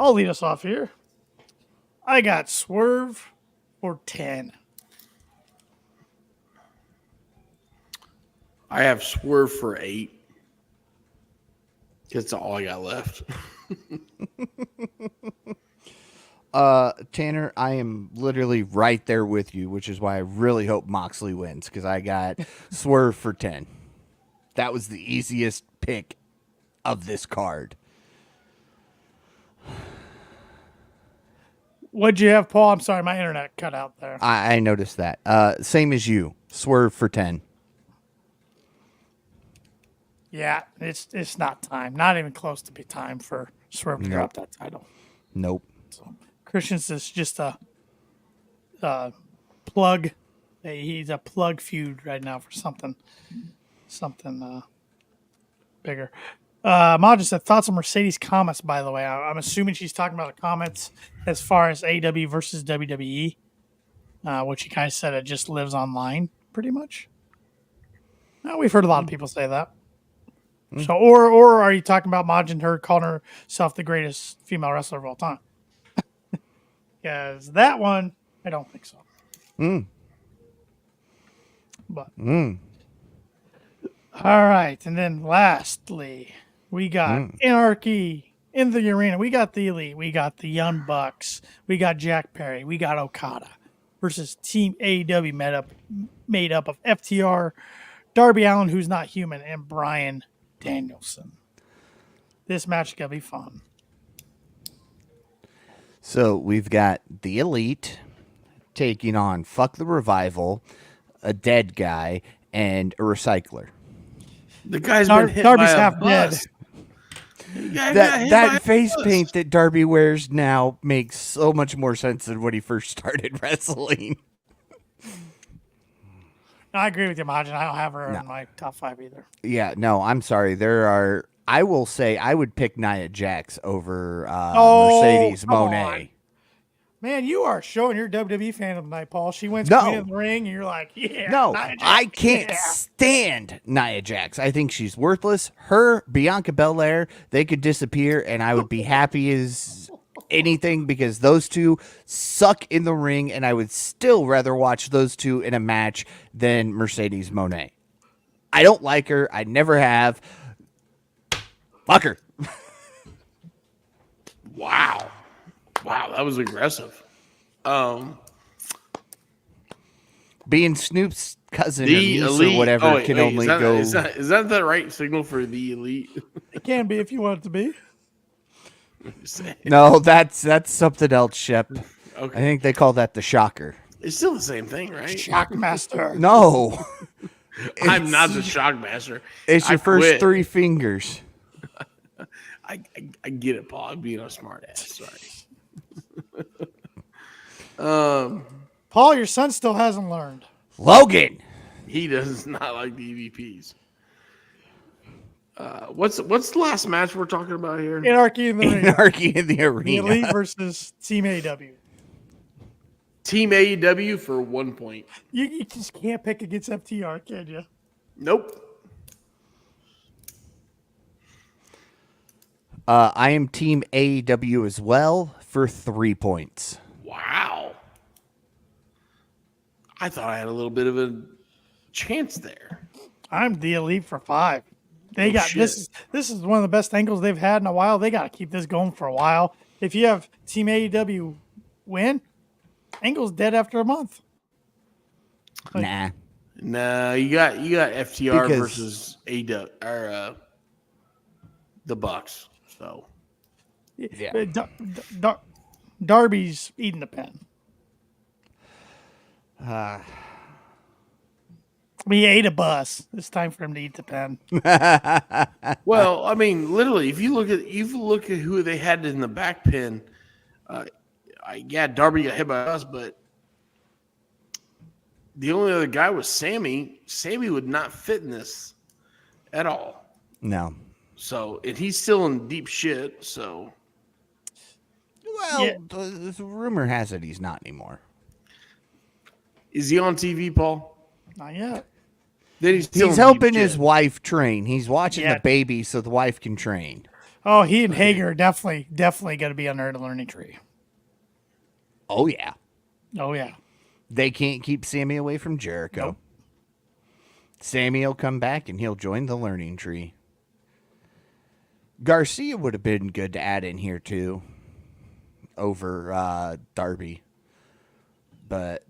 I'll lead us off here. I got Swerve for 10. I have Swerve for 8. That's all I got left. Tanner, I am literally right there with you, which is why I really hope Moxley wins, because I got Swerve for 10. That was the easiest pick of this card. What'd you have, Paul? I'm sorry, my internet cut out there. I noticed that. Same as you. Swerve for 10. Yeah, it's not time. Not even close to be time for Swerve to drop that title. Nope. So Christian's is just a plug. He's a plug feud right now for something bigger. Ma just said thoughts on Mercedes comments. By the way, I'm assuming she's talking about the comments as far as AEW versus WWE, which you guys said it just lives online pretty much. We've heard a lot of people say that. So, or are you talking about Majin her calling herself the greatest female wrestler of all time? Because that one, I don't think so. But all right, and then lastly, we got Anarchy in the arena. We got the Elite. We got the Young Bucks. We got Jack Perry. We got Okada versus Team AEW made up of FTR, Darby Allin, who's not human, and Bryan Danielson. This match is gonna be fun. So we've got the Elite taking on Fuck the Revival, a dead guy, and a recycler. The guy's been hit by Darby's a half bus. That face paint that Darby wears now makes so much more sense than when he first started wrestling. No, I agree with you, Majin. I don't have her in my top 5 either. Yeah, no, I'm sorry. I will say I would pick Nia Jax over Mercedes come Moné. on. Man, you are showing your WWE fandom tonight, Paul. She wins No. Queen of the Ring, and you're like, yeah. No, Nia Jax, I can't yeah. stand Nia Jax. I think she's worthless. Her, Bianca Belair, they could disappear, and I would be happy as anything because those two suck in the ring, and I would still rather watch those two in a match than Mercedes Moné. I don't like her. I never have. Fuck her. Wow, that was aggressive. Being Snoop's cousin or The niece Elite or whatever can only go. Is that the right signal for the Elite? It can be if you want it to be. No, that's something else, Shep. Okay. I think they call that the Shocker. It's still the same thing, right? Shockmaster. No. I'm not the Shockmaster. It's your I first quit. 3 fingers. I get it, Paul. I'm being a smart ass. Sorry. Paul, your son still hasn't learned. Logan. He does not like the EVPs. What's the last match we're talking about here? Anarchy in the ring. Anarchy in the The arena. Elite versus Team AEW. Team AEW for 1 point. You just can't pick against FTR, can you? Nope. I am Team AEW as well for 3 points. Wow. I thought I had a little bit of a chance there. I'm the Elite for 5. They got shit. this is one of the best angles they've had in a while. They got to keep this going for a while. If you have Team AEW win, Angle's dead after a month. Nah. No, you got FTR Because- versus AEW or the Bucks. So Yeah. Darby's eating the pen. He ate a bus. It's time for him to eat the pen. well, I mean, literally, if you look at who they had in the back pin, Darby got hit by us, but the only other guy was Sammy. Sammy would not fit in this at all. No. So, and he's still in deep shit. So, Well, Yeah. the rumor has it he's not anymore. is he on TV, Paul? Not yet. Then he's still He's in deep helping shit. his wife train. He's watching Yeah. the baby so the wife can train. Oh, he and Hager are definitely going to be under the learning tree. Oh, yeah. Oh, yeah. They can't keep Sammy away from Jericho. Nope. Sammy will come back and he'll join the learning tree. Garcia would have been good to add in here too over Darby. But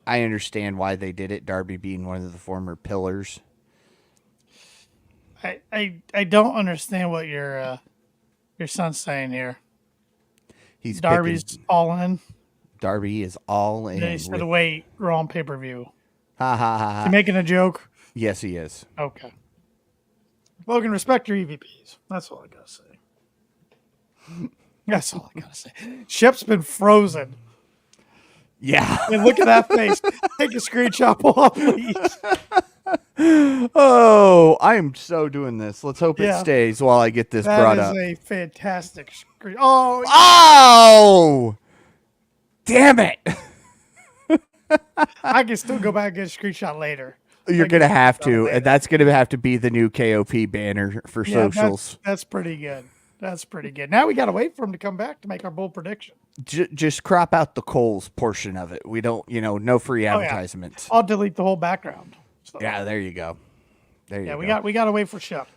I understand why they did it, Darby being one of the former pillars. I don't understand what your son's saying here. He's Darby's picking- all in. Darby is all in. Then he said, with- wait, we're on pay-per-view. Ha ha ha. You making a joke? Yes, he is. Okay. Logan, respect your EVPs. That's all I got to say. That's all I got to say. Shep's been frozen. Yeah. And look at that face. Take a screenshot, Paul, please. Oh, I am so doing this. Let's hope Yeah. it stays while I get this brought That up. is a fantastic screen. Oh, Oh! Damn it. I can still go back and get a screenshot later. You're I going to can have screenshot to. later. And that's going to have to be the new KOP banner for Yeah, socials. that's pretty good. That's pretty good. Now we got to wait for him to come back to make our bold prediction. Just crop out the Coles portion of it. We don't, no free Oh, yeah. advertisements. I'll delete the whole background. So, Yeah, there you go. There you yeah, go. we got to wait for Shep.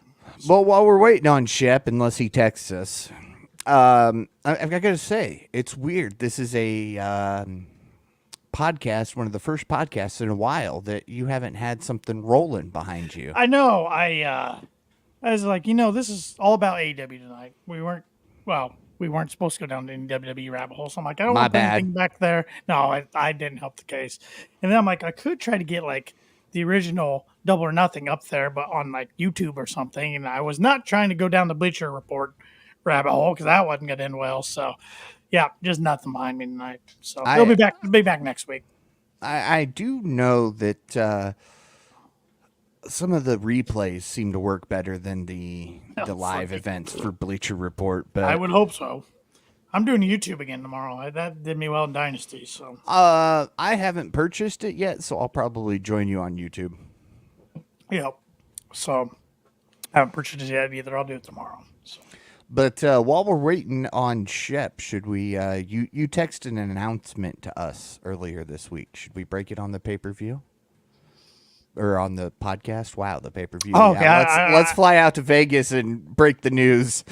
Well, while we're waiting on Shep, unless he texts us, I've got to say, it's weird. This is a podcast, one of the first podcasts in a while that you haven't had something rolling behind you. I know. I was like, this is all about AEW tonight. We weren't supposed to go down to any WWE rabbit hole. So I'm like, I don't My want bad. anything back there. No, I didn't help the case. And then I'm like, I could try to get like the original Double or Nothing up there, but on like YouTube or something. And I was not trying to go down the Bleacher Report rabbit hole because that wasn't going to end well. So yeah, just nothing behind me tonight. So he'll be back. He'll be back next week. I do know that some of the replays seem to work better than the live events for Bleacher Report. But I would hope so. I'm doing YouTube again tomorrow. That did me well in Dynasty. So I haven't purchased it yet, so I'll probably join you on YouTube. yeah. So I haven't purchased it yet either. I'll do it tomorrow. So. But while we're waiting on Shep, should we? You texted an announcement to us earlier this week. Should we break it on the pay-per-view or on the podcast? Wow, the pay-per-view. Oh, yeah. yeah, Let's fly out to Vegas and break the news.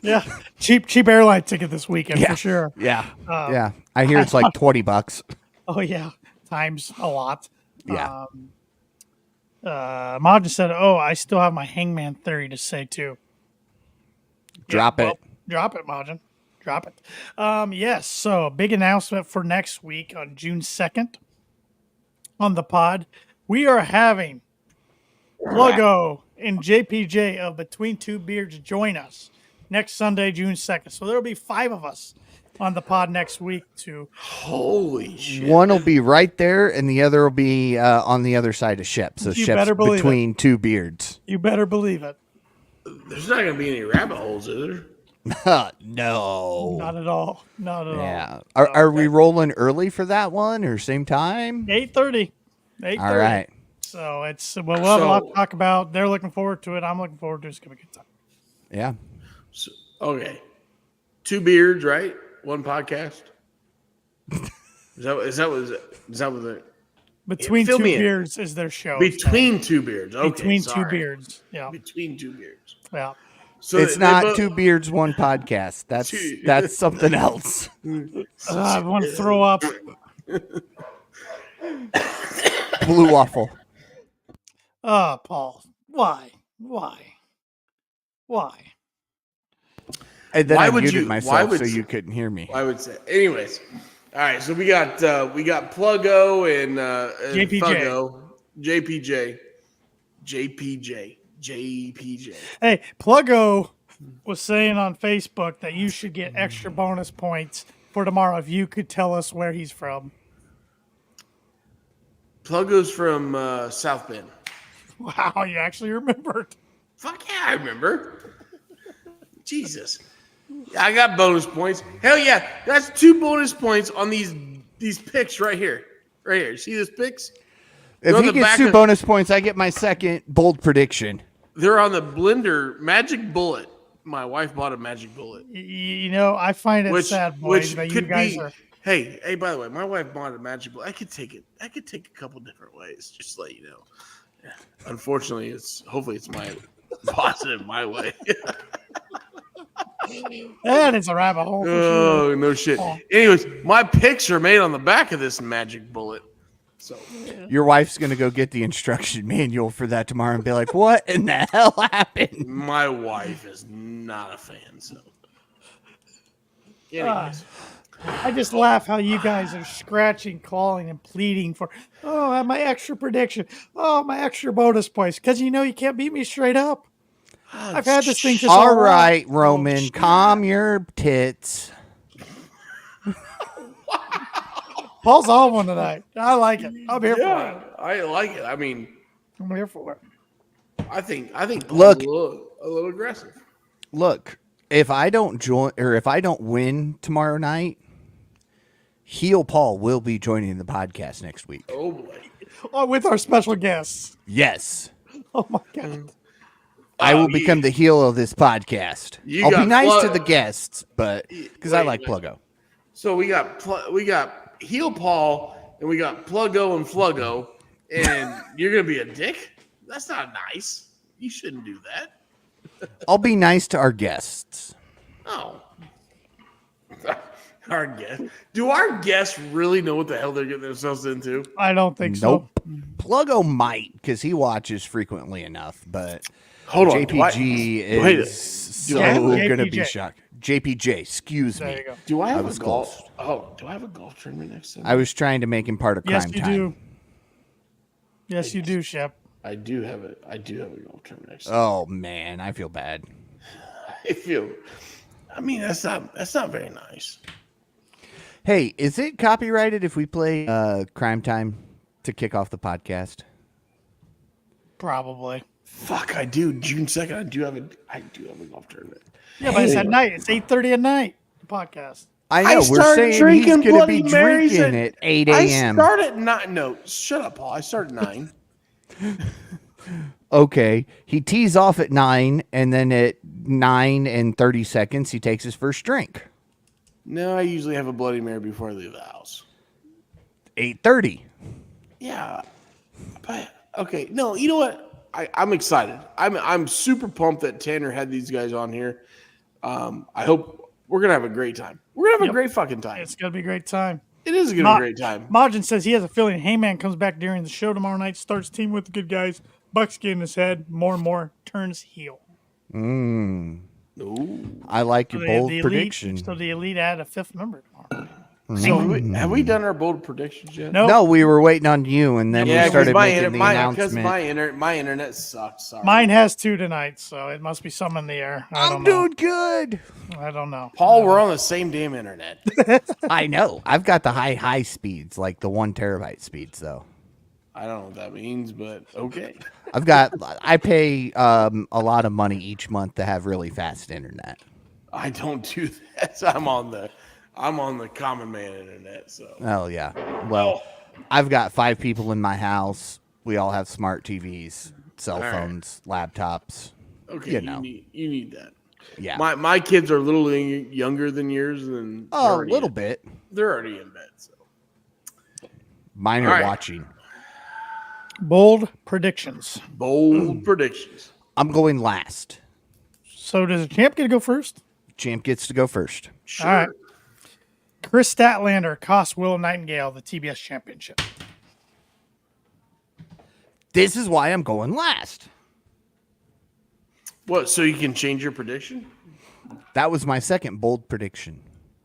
Yeah, cheap airline ticket this weekend for sure. Yeah, yeah. I hear it's like $20. Oh yeah, times a lot. Yeah. Majin said, "Oh, I still have my Hangman theory to say too." Drop it. Drop it, Majin. Drop it. Yes. So big announcement for next week on June 2nd on the pod. We are having Pluggo and JPJ of Between Two Beards join us next Sunday, June 2nd. So there'll be 5 of us on the pod next week to Holy shit! One will be right there, and the other will be on the other side of Shep. So You Shep's better believe between two beards. You better believe it. There's not gonna be any rabbit holes, is there? No. Not at all. Not at all. Yeah. Are we rolling early for that one or same time? 8:30. 8:30. All right. So we'll have a lot to talk about. They're looking forward to it. I'm looking forward to it. It's gonna be a good time. Yeah. So, okay, 2 beards, right? 1 podcast. Is that what the Between fill two me in. beers is their show. between 2 beards? Okay, Between sorry. 2 beards. Yeah. Between 2 beards. Yeah. So It's they not both- 2 beards, 1 podcast. That's something else. I want to throw up. Blue waffle. Paul. Why? And then Why I would muted you- why myself would so you- you couldn't hear me. I would say. Anyways, all right. So we got Pluggo and JPJ. Fuggo, JPJ. Hey, Pluggo was saying on Facebook that you should get extra bonus points for tomorrow if you could tell us where he's from. Pluggo's from South Bend. Wow, you actually remembered. Fuck yeah, I remember. Jesus. I got bonus points. Hell yeah, that's 2 bonus points on these picks right here. Right here. See these picks? If on he the gets back 2 of- bonus points, I get my second bold prediction. They're on the Blender Magic Bullet. My wife bought a Magic Bullet. You know, I find it sad, boys, that you guys are. Hey, by the way, my wife bought a Magic Bullet. I could take it a couple different ways, just to let you know. Yeah. Unfortunately, hopefully it's my positive my way. That is a rabbit hole. For sure. Oh, no shit. Anyways, my picks are made on the back of this Magic Bullet. So Your wife's going to go get the instruction manual for that tomorrow and be like, what in the hell happened? my wife is not a fan. So, anyways, I just laugh how you guys are scratching, clawing, and pleading for, my extra prediction. Oh, my extra bonus points. Because you know you can't beat me straight up. I've had this thing just All wrong. right, Roman, calm your tits. Paul's on one tonight. I like it. I'm here for yeah, it. I like it. I mean, I'm here for it. I think Look. Paul's a little aggressive. Look, if I don't join or if I don't win tomorrow night, Heel Paul will be joining the podcast next week. Oh boy. Oh, with our special guests. Yes. Oh, my God. I will become the heel of this podcast. You I'll be got nice to Plug- the guests, but because I Wait, like wait. Pluggo. So we got Heel Paul and we got Pluggo and Fluggo, and you're gonna be a dick? That's not nice. You shouldn't do that. I'll be nice to our guests. Oh. Our guests. Do our guests really know what the hell they're getting themselves into? I don't think Nope. so. Pluggo might because he watches frequently enough, but Hold on. JPG Wait, is so Yeah, going to be JPJ. shocked. JPJ, excuse There me. you go. Do I have was a golf? Oh, do I have a golf tournament next time? I was trying to make him part of Yes, crime you time. do. Yes, you do, Shep. I do have a golf tournament next time. Oh man, I feel bad. I mean, that's not very nice. Hey, is it copyrighted if we play crime time to kick off the podcast? Probably. Fuck, I do. June 2nd, I do have a golf tournament. Yeah, but it's at night. It's 8:30 at night. The podcast. I I know we're started saying he's drinking going to be Bloody Marys drinking at- at 8 I a.m. start at 9. No, shut up, Paul. I start at 9. Okay, he tees off at 9, and then at 9 and 30 seconds, he takes his first drink. No, I usually have a Bloody Mary before I leave the house. 8:30. Yeah, but okay. No, you know what? I'm excited. I'm super pumped that Tanner had these guys on here. I hope we're gonna have a great time. We're gonna have a great fucking time. It's gonna be a great time. It is gonna be a great time. Majin says he has a feeling Heyman comes back during the show tomorrow night, starts team with the good guys, Bucks get in his head, more and more, turns heel. Ooh. I like your bold Elite, prediction. so the Elite add a 5th member tomorrow. So have we done our bold predictions yet? No, No, we were waiting on you, and then we started making the announcement. My internet sucks. Sorry. mine has 2 tonight, so it must be some in the air. I I'm don't know. doing good. I don't know. Paul, we're on the same damn internet. I know. I've got the high speeds, like the 1 terabyte speeds, though. I don't know what that means, but okay. I pay a lot of money each month to have really fast internet. I don't do that. I'm on the common man internet. So Oh yeah. Well, I've got 5 people in my house. We all have smart TVs, cell right. phones, laptops. okay, You know. you need that. Yeah. My kids are a little younger than yours, and a little bit. They're already in bed. So Mine are All right. watching. Bold predictions. bold predictions. I'm going last. So does the champ get to go first? Champ gets to go first. Sure. All right. Chris Statlander cost Will Nightingale the TBS championship. This is why I'm going last. What? So you can change your prediction? That was my second bold prediction.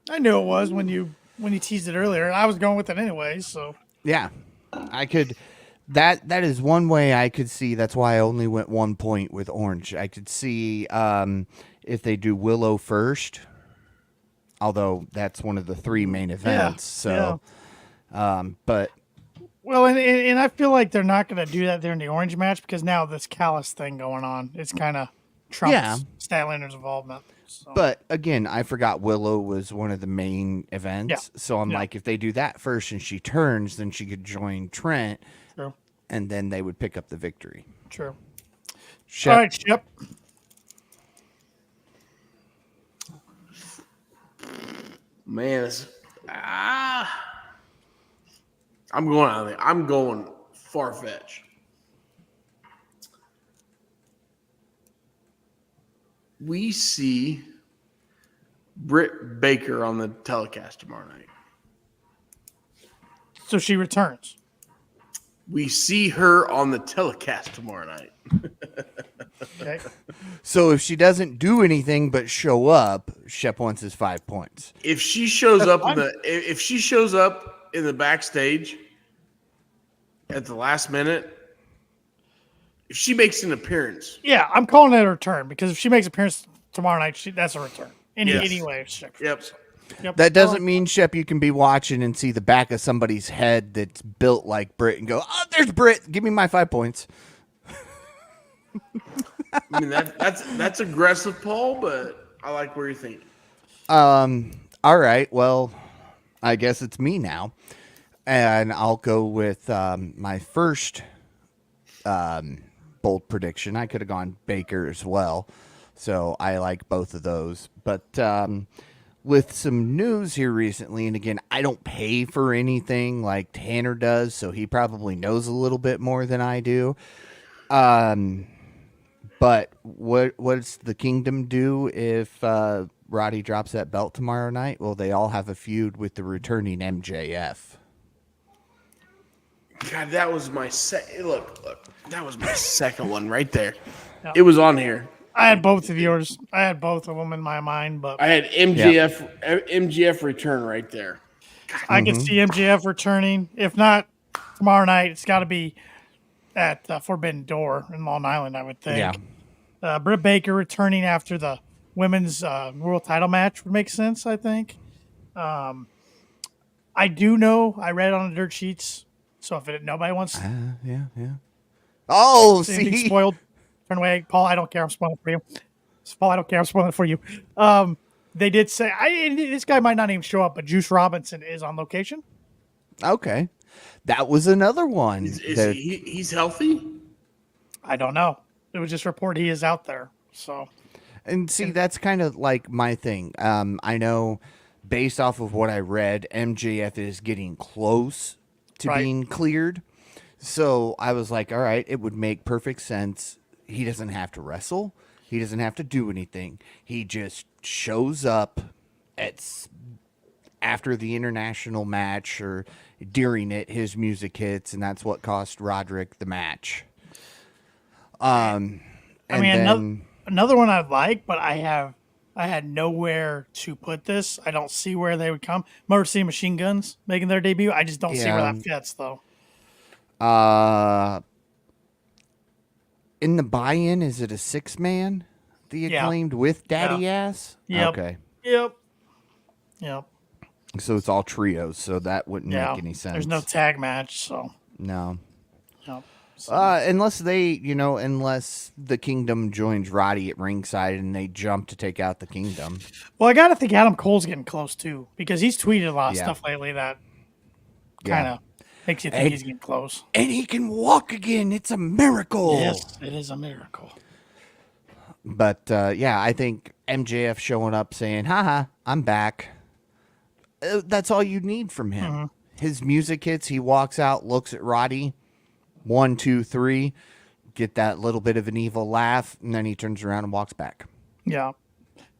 I knew it was when you teased it earlier. I was going with it anyway, so Yeah. I could that is one way I could see. That's why I only went 1 point with Orange. I could see if they do Willow first, although that's one of the 3 main events. But well, and I feel like they're not going to do that during the Orange match because now this Callus thing going on, it's kind of trumps Yeah. Statlander's involvement. So. But again, I forgot Willow was one of the main events. Yeah. So I'm Yeah. like, if they do that first and she turns, then she could join Trent, True. and then they would pick up the victory. True. Shep, All right, Shep. Man, I'm going far fetched. We see Britt Baker on the telecast tomorrow night. So she returns. We see her on the telecast tomorrow night. Okay. So if she doesn't do anything but show up, Shep wants his 5 points. If she shows up fine. if she shows up in the backstage at the last minute, if she makes an appearance, Yeah, I'm calling it a return because if she makes an appearance tomorrow night, that's a return. Yes. Anyway, Shep. yep. Yep. That doesn't mean, Shep, you can be watching and see the back of somebody's head that's built like Britt and go, oh, there's Britt. Give me my 5 points. I mean that's aggressive, Paul, but I like where you're thinking. All right. Well, I guess it's me now. And I'll go with my first bold prediction. I could have gone Baker as well. So I like both of those. But with some news here recently, and again, I don't pay for anything like Tanner does, so he probably knows a little bit more than I do. But what's the Kingdom do if Roddy drops that belt tomorrow night? Well, they all have a feud with the returning MJF. God, that was my look. That was my second one right there. Yeah. It was on here. I had both of yours. I had both of them in my mind, but I had MJF return right there. I could see MJF returning. If not tomorrow night, it's got to be at Forbidden Door in Long Island, I would think. Yeah. Britt Baker returning after the women's world title match would make sense, I think. I do know, I read on the dirt sheets, so if nobody wants Yeah. Oh, anything see? spoiled, turn away. Paul, I don't care. I'm spoiling it for you. Paul, I don't care. I'm spoiling it for you. They did say, this guy might not even show up, but Juice Robinson is on location. Okay. That was another one. He's healthy? I don't know. It was just reported he is out there. So, And see, that's kind of like my thing. I know based off of what I read, MJF is getting close to Right. being cleared. So I was like, all right, it would make perfect sense. He doesn't have to wrestle. He doesn't have to do anything. He just shows up after the international match or during it, his music hits, and that's what cost Roderick the match. another one I like, but I have I had nowhere to put this. I don't see where they would come. Motor City Machine Guns making their debut. I just don't see where that fits, though. In the buy-in, is it a 6-man? The Acclaimed with Daddy Ass? Yep. Okay. Yep. So it's all trios, so that wouldn't make any sense. There's no tag match, so. No. Yep. Unless unless the Kingdom joins Roddy at ringside and they jump to take out the Kingdom. Well, I got to think Adam Cole's getting close, too, because he's tweeted a lot of stuff lately that kind of makes you think he's getting close. And he can walk again. It's a miracle. Yes, it is a miracle. But, I think MJF showing up saying, haha, I'm back. That's all you need from him. Mm-hmm. His music hits. He walks out, looks at Roddy. 1, 2, 3. Get that little bit of an evil laugh. And then he turns around and walks back. Yeah.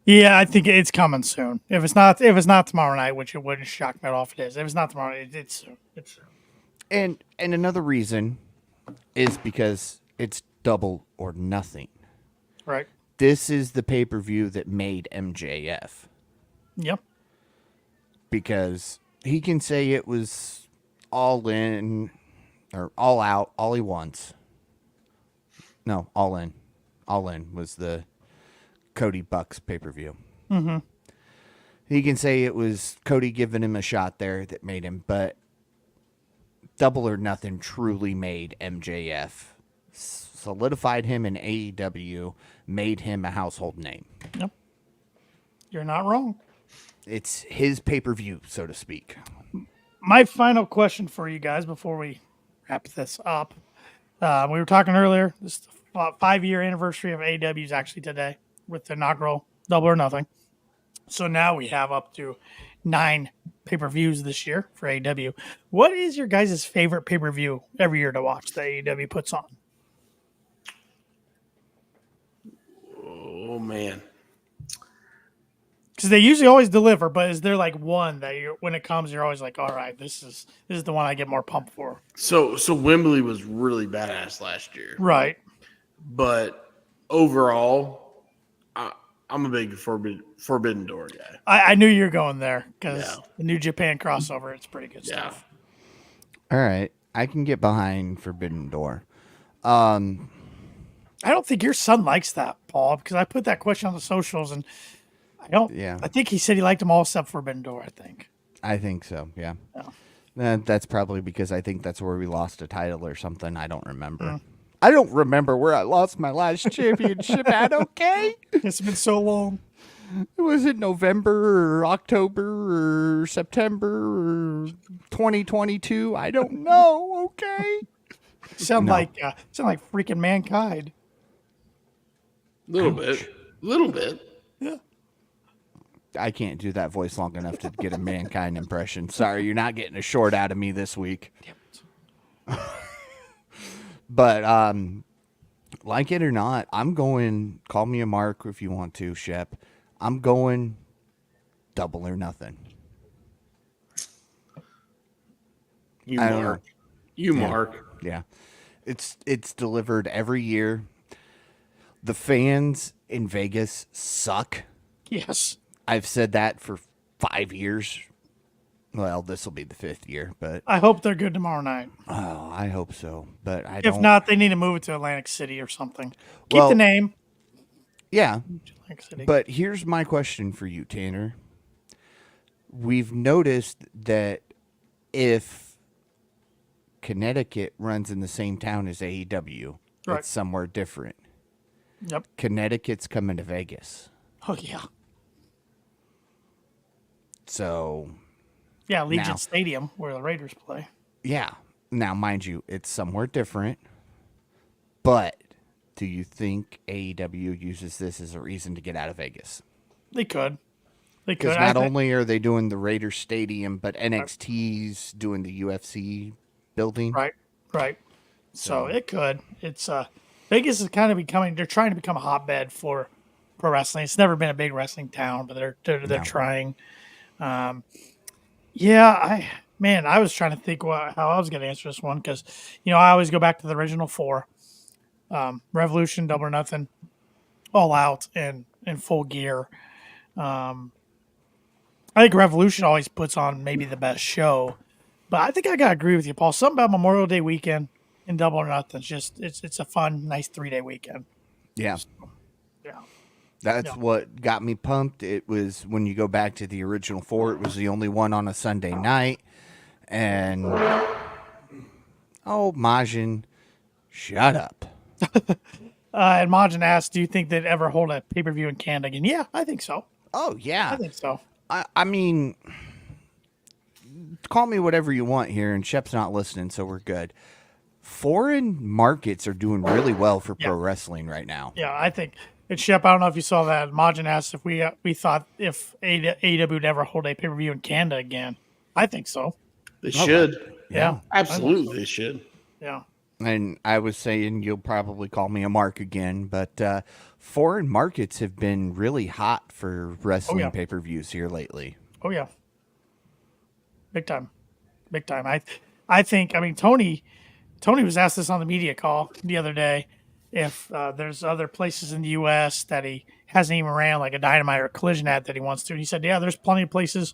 Yeah, I think it's coming soon. If it's not tomorrow night, which it wouldn't shock me at all if it is. If it's not tomorrow night, it's soon. It's soon. And another reason is because it's Double or Nothing. Right. This is the pay-per-view that made MJF. Yep. Because he can say it was all in or all out, all he wants. No, all in. All in was the Cody Bucks pay-per-view. Mm-hmm. He can say it was Cody giving him a shot there that made him, but Double or Nothing truly made MJF, solidified him in AEW, made him a household name. Yep. You're not wrong. It's his pay-per-view, so to speak. My final question for you guys before we wrap this up. We were talking earlier, this 5-year anniversary of AEW is actually today with the inaugural Double or Nothing. So now we have up to 9 pay-per-views this year for AEW. What is your guys' favorite pay-per-view every year to watch that AEW puts on? Oh, man. Because they usually always deliver, but is there like one that when it comes, you're always like, all right, this is the one I get more pumped for? So Wembley was really badass last year. Right. But overall, I'm a big Forbidden Door guy. I knew you were going there because the New Japan crossover, it's pretty good stuff. All right. I can get behind Forbidden Door. I don't think your son likes that, Paul, because I put that question on the socials and I don't. Yeah. I think he said he liked them all except Forbidden Door, I think so, yeah. That's probably because I think that's where we lost a title or something. I don't remember. I don't remember where I lost my last championship at, okay? It's been so long. Was it November or October or September or 2022? I don't know, okay? Sound like freaking Mankind. Little bit. Yeah. I can't do that voice long enough to get a Mankind impression. Sorry, you're not getting a short out of me this week. But like it or not, I'm going, call me a mark if you want to, Shep. I'm going Double or Nothing. Mark. Yeah. It's delivered every year. The fans in Vegas suck. Yes. I've said that for 5 years. Well, this will be the 5th year, but I hope they're good tomorrow night. Oh, I hope so. But if not, they need to move it to Atlantic City or something. Keep Well, the name. Yeah. Atlantic City. But here's my question for you, Tanner. We've noticed that if Connecticut runs in the same town as AEW, it's somewhere different. Yep. Connecticut's coming to Vegas. Oh, yeah. So... Yeah, Legion Stadium, where the Raiders play. Yeah. Now, mind you, it's somewhere different. But do you think AEW uses this as a reason to get out of Vegas? They could. Because not only are they doing the Raiders Stadium, but NXT's doing the UFC building. Right. So it could. It's Vegas is kind of becoming. They're trying to become a hotbed for pro wrestling. It's never been a big wrestling town, but they're trying. I was trying to think how I was going to answer this one because, I always go back to the original 4. Revolution, Double or Nothing, All Out, and in full gear. I think Revolution always puts on maybe the best show, but I think I gotta agree with you, Paul. Something about Memorial Day weekend in Double or Nothing. It's a fun, nice 3-day weekend. Yeah. Yeah. That's Yeah. what got me pumped. It was when you go back to the original 4, it was the only one on a Sunday night. And Majin, shut up. And Majin asked, "Do you think they'd ever hold a pay-per-view in Canada again?" Yeah, I think so. Oh yeah. I think so. I mean, call me whatever you want here, and Shep's not listening, so we're good. Foreign markets are doing really well for pro wrestling right now. Yeah, I think. And Shep, I don't know if you saw that. Majin asked if we thought if AEW would ever hold a pay-per-view in Canada again. I think so. They should. Yeah. Absolutely, they should. Yeah. And I was saying you'll probably call me a mark again, but foreign markets have been really hot for wrestling pay-per-views here lately. Oh yeah. Big time. Big time. I think. I mean, Tony was asked this on the media call the other day. If there's other places in the U.S. that he hasn't even ran, like a Dynamite or Collision at, that he wants to. And he said, yeah, there's plenty of places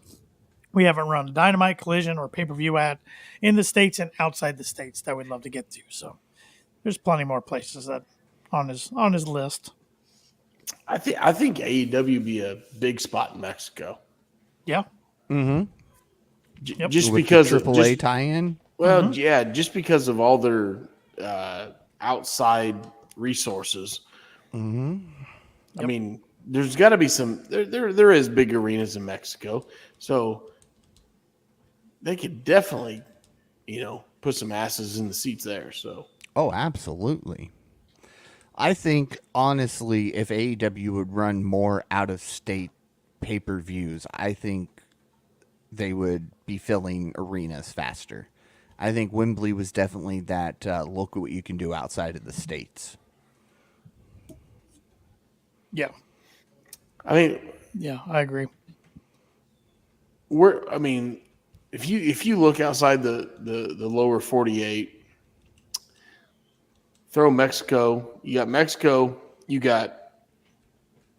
we haven't run a Dynamite, Collision, or pay-per-view at in the States and outside the States that we'd love to get to. So there's plenty more places that on his list. I think AEW be a big spot in Mexico. Yeah. Just With because the of AAA tie-in. well, yeah, just because of all their outside resources. I mean, there's got to be some. There is big arenas in Mexico, so they could definitely, put some asses in the seats there. So Oh, absolutely. I think, honestly, if AEW would run more out-of-state pay-per-views, I think they would be filling arenas faster. I think Wembley was definitely that look at what you can do outside of the States. Yeah. I mean, Yeah, I agree. if you look outside the lower 48, throw Mexico. You got Mexico. You got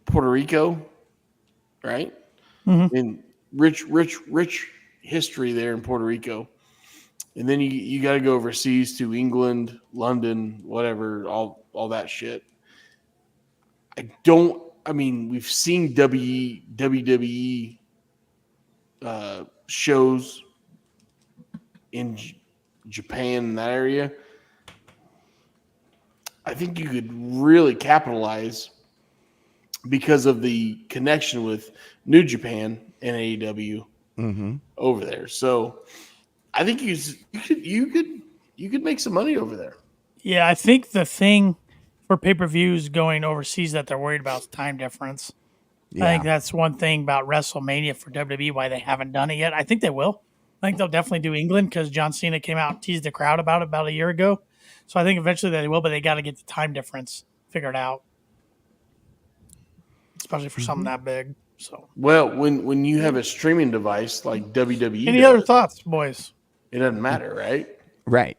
Puerto Rico, right? And rich history there in Puerto Rico. And then you got to go overseas to England, London, whatever, all that shit. We've seen WWE shows in Japan in that area. I think you could really capitalize because of the connection with New Japan and AEW over there. So I think you could make some money over there. Yeah, I think the thing for pay-per-views going overseas that they're worried about is time difference. Yeah. I think that's one thing about WrestleMania for WWE, why they haven't done it yet. I think they will. I think they'll definitely do England because John Cena came out and teased the crowd about it about a year ago. So I think eventually they will, but they got to get the time difference figured out, especially for something that big. So, Well, when you have a streaming device like WWE, any other thoughts, boys? it doesn't matter, right? Right.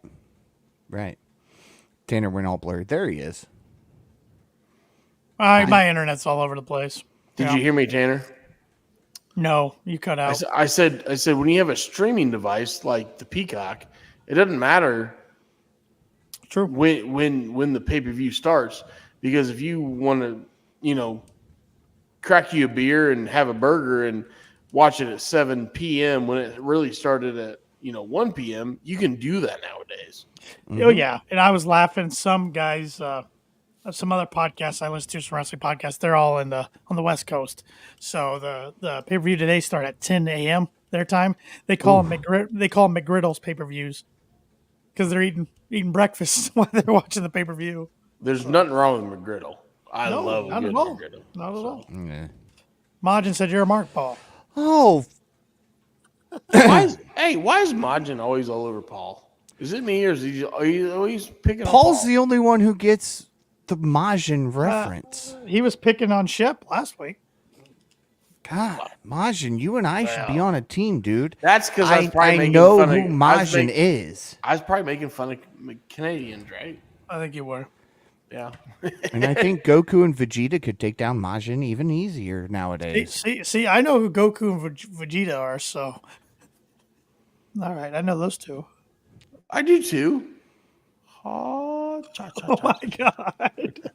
Tanner went all blurred. There he is. My internet's all over the place. Did you hear me, Tanner? No, you cut out. I said when you have a streaming device like the Peacock, it doesn't matter True. when the pay-per-view starts, because if you want to, crack you a beer and have a burger and watch it at 7 p.m. when it really started at 1 p.m., you can do that nowadays. Oh yeah, and I was laughing. Some guys, some other podcasts I listen to, some wrestling podcasts, they're all on the West Coast. So the pay per view today start at 10 a.m. their time. They call them McGriddles pay per views because they're eating breakfast while they're watching the pay per view. There's nothing wrong with McGriddle. I love a not good at all. McGriddle. Not at all. Yeah. Majin said you're a mark, Paul. Oh, Why is Majin always all over Paul? Is it me or is he always picking on Paul's Paul? the only one who gets the Majin reference. He was picking on Shep last week. God, Majin, you and I should be on a team, dude. That's because I was probably I making know fun who of Majin is. I was probably making fun of Canadians, right? I think you were. Yeah. And I think Goku and Vegeta could take down Majin even easier nowadays. See, I know who Goku and Vegeta are, so. All right, I know those two. I do too. Oh, cha, cha, Oh cha, my god.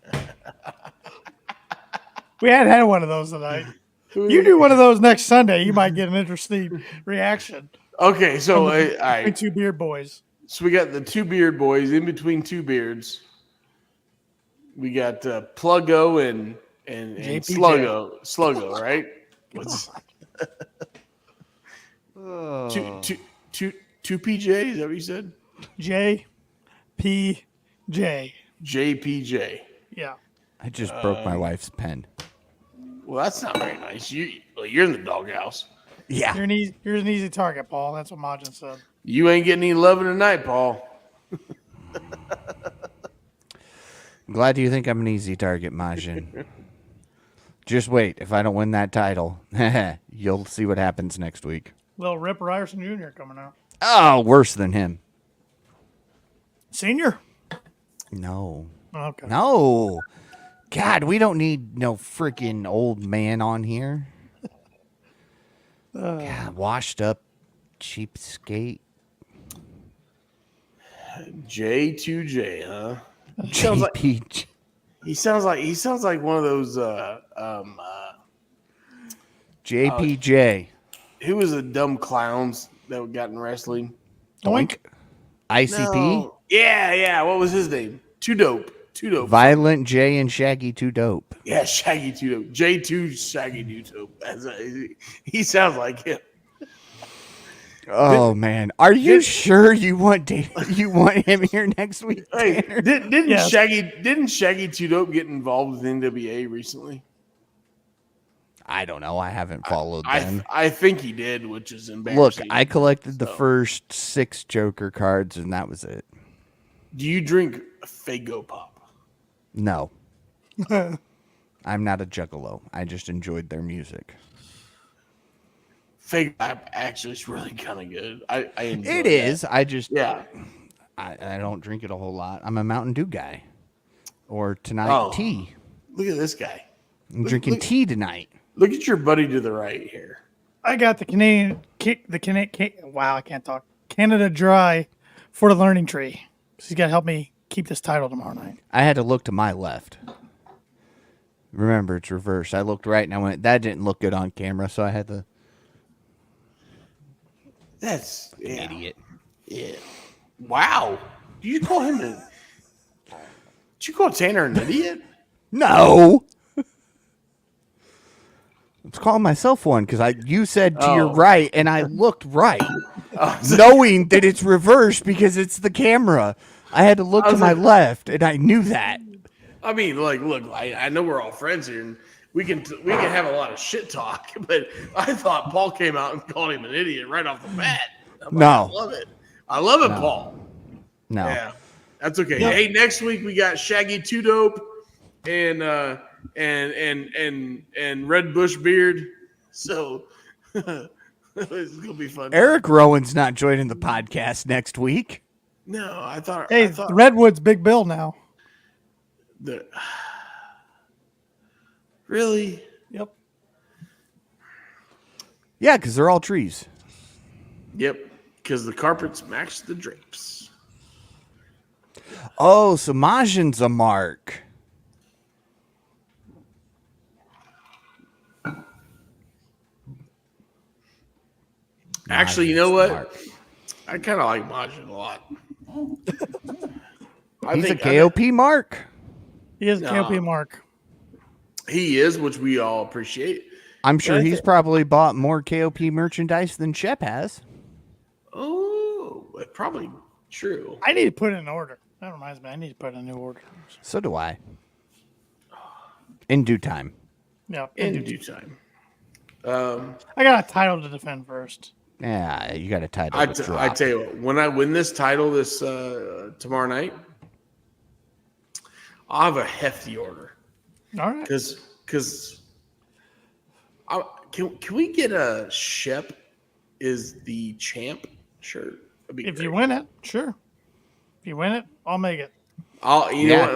We hadn't had one of those tonight. You do one of those next Sunday, you might get an interesting reaction. Okay, so all Between right. two beard boys. So we got the two beard boys in between two beards. We got Pluggo and JPJ. Sluggo, right? What's Oh. two PJ? Is that what you said? JPJ. JPJ. Yeah. I just broke my wife's pen. Well, that's not very nice. You're in the doghouse. Yeah. You're an easy target, Paul. That's what Majin said. You ain't getting any loving tonight, Paul. I'm glad you think I'm an easy target, Majin. Just wait. If I don't win that title, you'll see what happens next week. Little Rip Ryerson Jr. coming out. Oh, worse than him. Senior? No. Okay. No. God, we don't need no freaking old man on here. God, washed up cheapskate. J2J, huh? JP. He sounds like one of those JPJ. who was the dumb clowns that got in wrestling? Doink. ICP. No. Yeah. What was his name? Too dope. Violent J and Shaggy Too Dope. Yeah, Shaggy Too Dope. J2 Shaggy Too Dope. He sounds like him. Oh man, are you sure you want him here next week? Hey, Tanner? didn't Yes. Shaggy Too Dope get involved with NWA recently? I don't know. I haven't followed them. I think he did, which is Look, embarrassing. I collected the first 6 Joker cards, and that was it. Do you drink Faygo Pop? No, I'm not a juggalo. I just enjoyed their music. Faygo Pop actually is really kind of good. I enjoy It that. is. I just Yeah. I don't drink it a whole lot. I'm a Mountain Dew guy, or tonight tea. Look at this guy. I'm drinking tea tonight. Look at your buddy to the right here. I got the wow, I can't talk. Canada Dry for the Learning Tree. He's got to help me keep this title tomorrow night. I had to look to my left. Remember, it's reversed. I looked right and I went, that didn't look good on camera, so I had to. That's Idiot. Yeah. Wow. Did you call him Did you call Tanner an idiot? No. Let's call myself one because you said to your right and I looked right, knowing that it's reversed because it's the camera. I had to look to my left and I knew that. I mean, like, look, I know we're all friends here, and we can have a lot of shit talk, but I thought Paul came out and called him an idiot right off the bat. No. I love it. I love it, Paul. No. Yeah, that's okay. Yep. Hey, next week we got Shaggy Too Dope and Red Bush Beard. So it's gonna be fun. Eric Rowan's not joining the podcast next week. No, I thought. Hey, I thought the Redwood's Big Bill now. Really? Yep. Yeah, because they're all trees. Yep. Because the carpets match the drapes. Oh, so Majin's a mark. Actually, you know what? Mark. I kind of like Majin a lot. He's a KOP mark. He is a No. KOP mark. He is, which we all appreciate. I'm sure Yeah, I he's probably bought more KOP merchandise than Shep has. Oh, probably true. I need to put it in order. That reminds me, I need to put in a new order. So do I. In due time. Yeah. In due time. I got a title to defend first. Yeah, you got a title. I to tell drop. you what, when I win this title this tomorrow night, I'll have a hefty order. All right. Because can we get a Shep is the champ shirt? If you win it, sure. If you win it, I'll make it. You know what?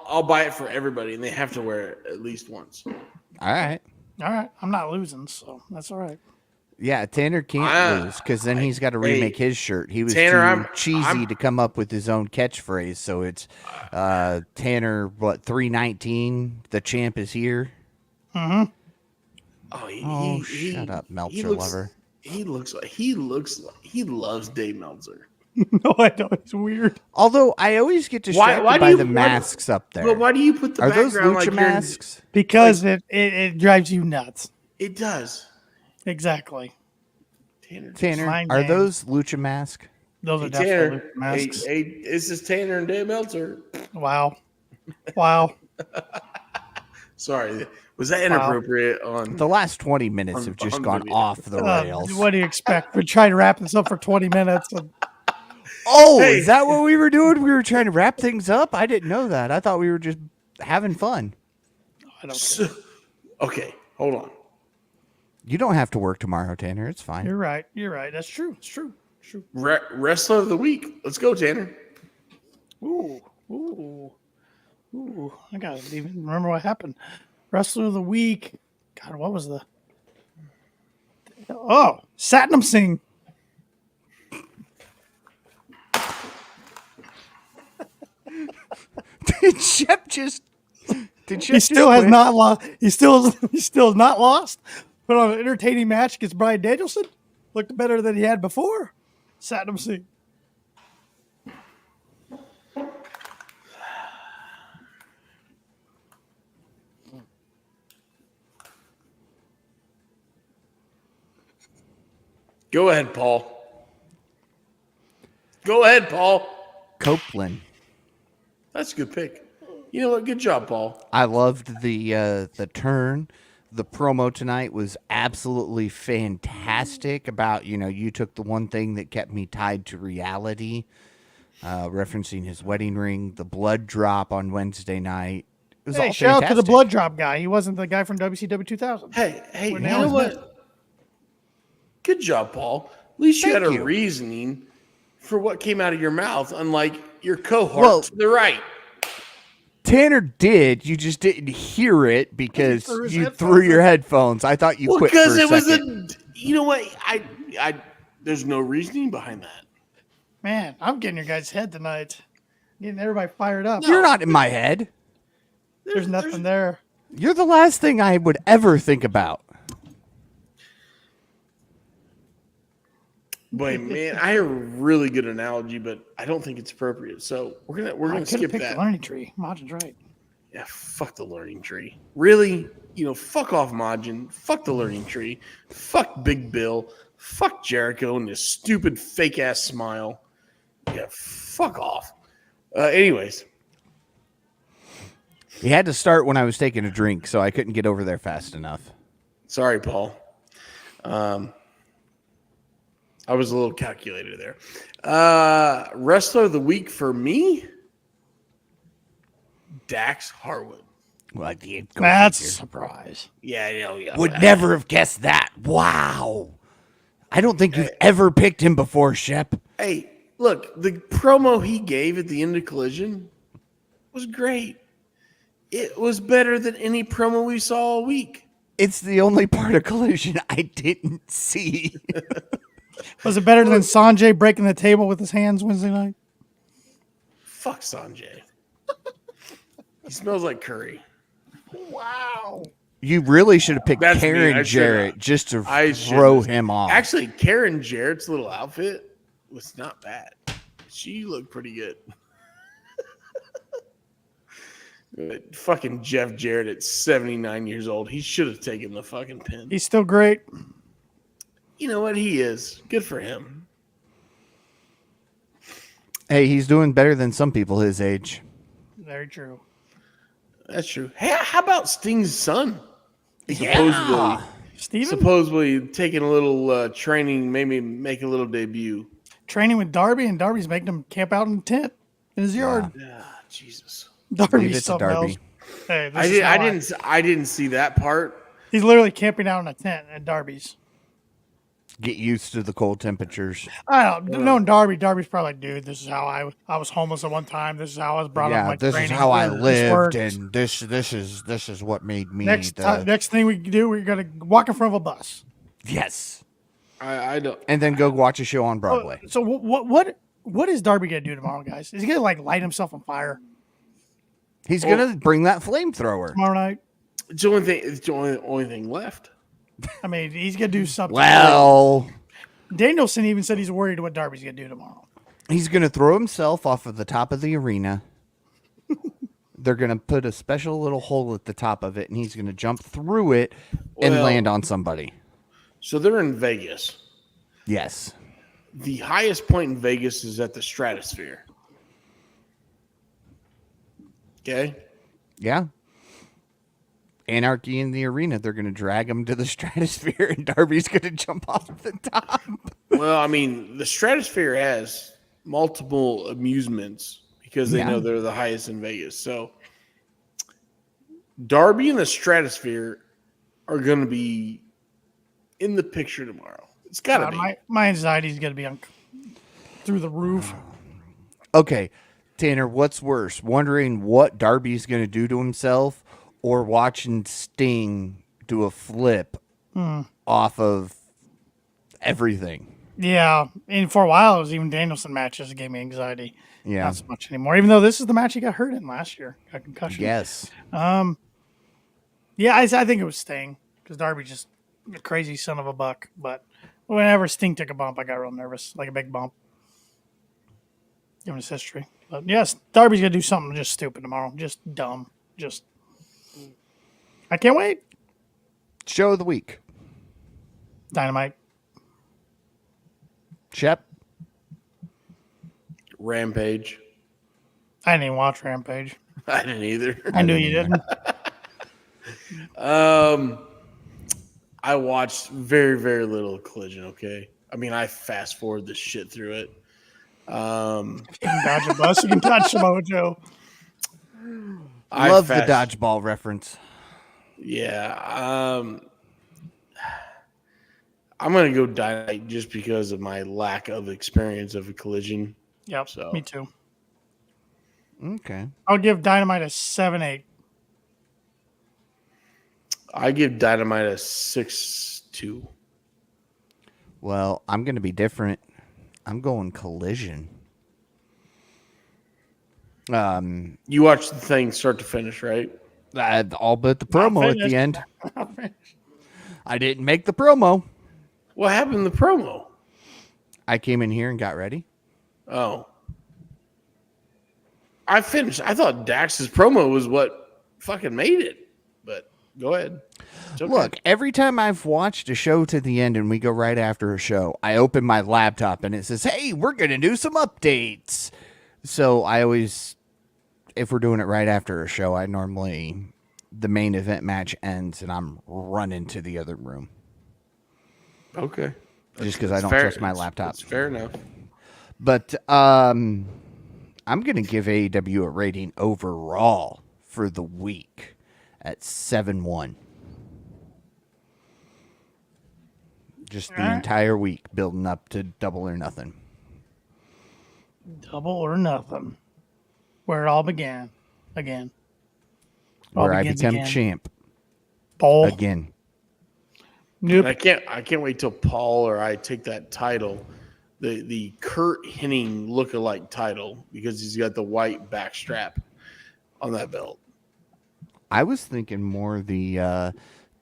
I'll buy it for everybody, and they have to wear it at least once. All right. All right, I'm not losing, so that's all right. Yeah, Tanner can't lose because then he's got to remake his shirt. He was Tanner, too cheesy to come up with his own catchphrase. So it's Tanner, 319? The champ is here. Mm-hmm. Oh, Shut up, Meltzer looks, lover. He loves Dave Meltzer. No, I don't. It's weird. Although I always get distracted by the masks up there. But why do you put the Are those background lucha like masks? Because it drives you nuts. It does. Exactly. Tanner, Mind are games. those lucha masks? Those are Tanner, definitely masks. hey, this is Tanner and Dave Meltzer. Wow. Wow. Sorry, was that inappropriate? On The last 20 minutes have just gone video. off the rails. What do you expect? We're trying to wrap this up for 20 minutes. And Oh, is that what we were doing? We were trying to wrap things up? I didn't know that. I thought we were just having fun. I don't Okay, hold on. You don't have to work tomorrow, Tanner. It's fine. You're right. You're right. That's true. It's true. It's true. Wrestler of the week. Let's go, Tanner. Ooh. Ooh. Ooh. I gotta even remember what happened. Wrestler of the week. God, what was the Satnam Singh. Did Shep just... He still has not lost. He still has not lost. Put on an entertaining match against Bryan Danielson. Looked better than he had before. Satnam Singh. Go ahead, Paul. Go ahead, Paul. Copeland. That's a good pick. You know what? Good job, Paul. I loved the turn. The promo tonight was absolutely fantastic about, you took the one thing that kept me tied to reality, referencing his wedding ring, the blood drop on Wednesday night. It was all shout out to the fantastic. blood drop guy. He wasn't the guy from WCW 2000. Hey, you When Nail know was what? Good job, Paul. At least you Thank had a you. reasoning for what came out of your mouth, unlike your cohort Well, to the right. Tanner did. You just didn't hear it because threw his you headphones threw your in. headphones. I thought you Well, quit because for a it was second. you know what? I there's no reasoning behind that. Man, I'm getting your guys' head tonight. Getting everybody fired up. You're not in my head. There's nothing there. You're the last thing I would ever think about. But man, I have a really good analogy, but I don't think it's appropriate. So we're I gonna could have skip picked that. the learning tree. Margin's right. Yeah, fuck the learning tree. Really? Fuck off Majin. Fuck the learning tree. Fuck Big Bill. Fuck Jericho and his stupid fake ass smile. Yeah, fuck off. Anyways, He had to start when I was taking a drink, so I couldn't get over there fast enough. sorry, Paul. I was a little calculated there. Wrestler of the week for me, Dax Harwood. Well, That's a surprise. Yeah, I know. Yeah, would never have guessed that. Wow. I don't think you've ever picked him before, Shep. Hey, look, the promo he gave at the end of Collision was great. It was better than any promo we saw all week. It's the only part of Collision I didn't see. Was it better than Sanjay breaking the table with his hands Wednesday night? Fuck Sanjay. He smells like curry. Wow. You really should have picked That's me. Karen I should Jarrett have. just to I should throw have. him off. Actually, Karen Jarrett's little outfit was not bad. She looked pretty good. But fucking Jeff Jarrett at 79 years old. He should have taken the fucking pin. He's still great. You know what? He is. Good for him. Hey, he's doing better than some people his age. Very true. That's true. Hey, how about Sting's son? Steven? Supposedly taking a little training, maybe make a little debut. Training with Darby, and Darby's making him camp out in the tent in his yard. Ah, Jesus. Leave Darby's it to something Darby. else. Hey, this is how I didn't see that part. He's literally camping out in a tent at Darby's. Get used to the cold temperatures. I don't know. Knowing Darby, Darby's probably like, dude, this is how I was homeless at one time. This is how I was brought up. Yeah, My this training. is how I This lived, works. and this is what made me Next thing we do, we're gonna walk in front of a bus. Yes. I don't. And then go watch a show on Broadway. So what is Darby gonna do tomorrow, guys? Is he gonna like light himself on fire He's gonna bring that flamethrower. tomorrow night? It's the only thing. It's the only thing left. I mean, he's gonna do something. Well, Danielson even said he's worried what Darby's gonna do tomorrow. he's gonna throw himself off of the top of the arena. They're gonna put a special little hole at the top of it, and he's gonna jump through it and Well- land on somebody. So they're in Vegas. Yes. The highest point in Vegas is at the Stratosphere. Okay. Yeah. Anarchy in the arena. They're gonna drag him to the stratosphere, and Darby's gonna jump off the top. Well, I mean, the Stratosphere has multiple amusements because they know they're the highest in Vegas. So Darby and the Stratosphere are going to be in the picture tomorrow. It's got to be. My anxiety's gonna be through the roof. Okay, Tanner, what's worse? Wondering what Darby's gonna do to himself, or watching Sting do a flip off of everything? Yeah, and for a while it was even Danielson matches that gave me anxiety. Yeah. Not so much anymore. Even though this is the match he got hurt in last year, got concussion. Yes. Yeah, I think it was Sting because Darby just a crazy son of a buck. But whenever Sting took a bump, I got real nervous, like a big bump. Given his history, but yes, Darby's gonna do something just stupid tomorrow, just dumb, just. I can't wait. Show of the week. Dynamite. Shep. Rampage. I didn't even watch Rampage. I didn't either. I knew you didn't. I watched very, very little Collision, okay? I mean, I fast forward the shit through it. You can dodge a bus. You can touch Samoa Joe. Love the dodgeball reference. Yeah. I'm going to go Dynamite just because of my lack of experience of a Collision. Yep, So- me too. Okay. I'll give Dynamite a 7-8. I give Dynamite a 6-2. Well, I'm gonna be different. I'm going Collision. You watched the thing start to finish, right? All but the promo at the end. I didn't make the promo. What happened in the promo? I came in here and got ready. Oh. I finished. I thought Dax's promo was what fucking made it. But go ahead. It's okay. Look, every time I've watched a show to the end and we go right after a show, I open my laptop and it says, hey, we're going to do some updates. So I always, if we're doing it right after a show, the main event match ends and I'm running to the other room. Okay. Just because I don't fair. trust my laptop. It's fair enough. But I'm going to give AEW a rating overall for the week at 7-1. Just the entire week building up to Double or Nothing. Double or Nothing. Where it all began. Again. Where I become champ Paul. again. Nope. And I can't wait till Paul or I take that title, the Kurt Hennig lookalike title, because he's got the white back strap on that belt. I was thinking more the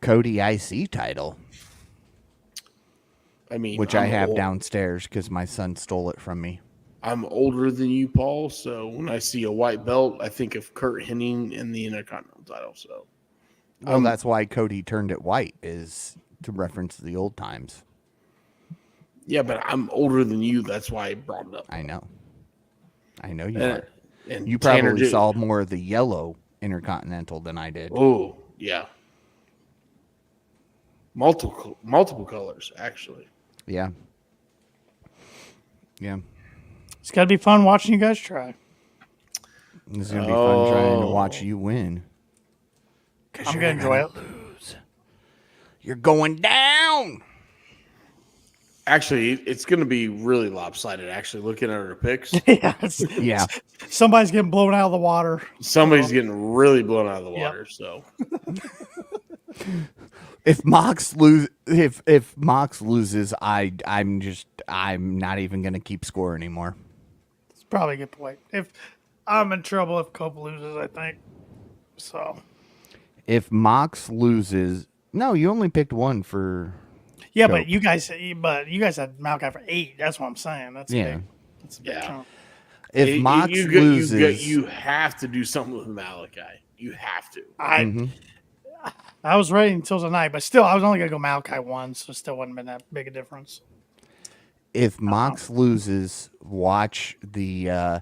Cody IC title, I mean, which I have downstairs because my son stole it from me. I'm older than you, Paul, so when I see a white belt, I think of Kurt Hennig and the Intercontinental title. So, Well, that's why Cody turned it white, is to reference the old times. yeah, but I'm older than you. That's why I brought it up. I know you are. And You Tanner probably did- saw more of the yellow Intercontinental than I did. Oh, yeah. Multiple colors, actually. Yeah. Yeah. It's got to be fun watching you guys try. It's going to be fun trying to watch you win. I'm going to enjoy it. You're going down. Actually, it's going to be really lopsided. Actually, looking at our picks, Yeah. Somebody's getting blown out of the water. somebody's getting really blown out of the Yep. water. So If Mox loses, I'm not even gonna keep score anymore. It's probably a good point. If I'm in trouble if Cope loses, I think. So If Mox loses, no, you only picked one for. yeah, Cope. but you guys had Malachi for 8. That's what I'm saying. That's Yeah. big. That's a big Yeah. chunk. If Mox loses, you have to do something with Malachi. You have to. I was ready until tonight, but still, I was only gonna go Malachi 1, so it still wouldn't have been that big a difference. if Mox loses, watch the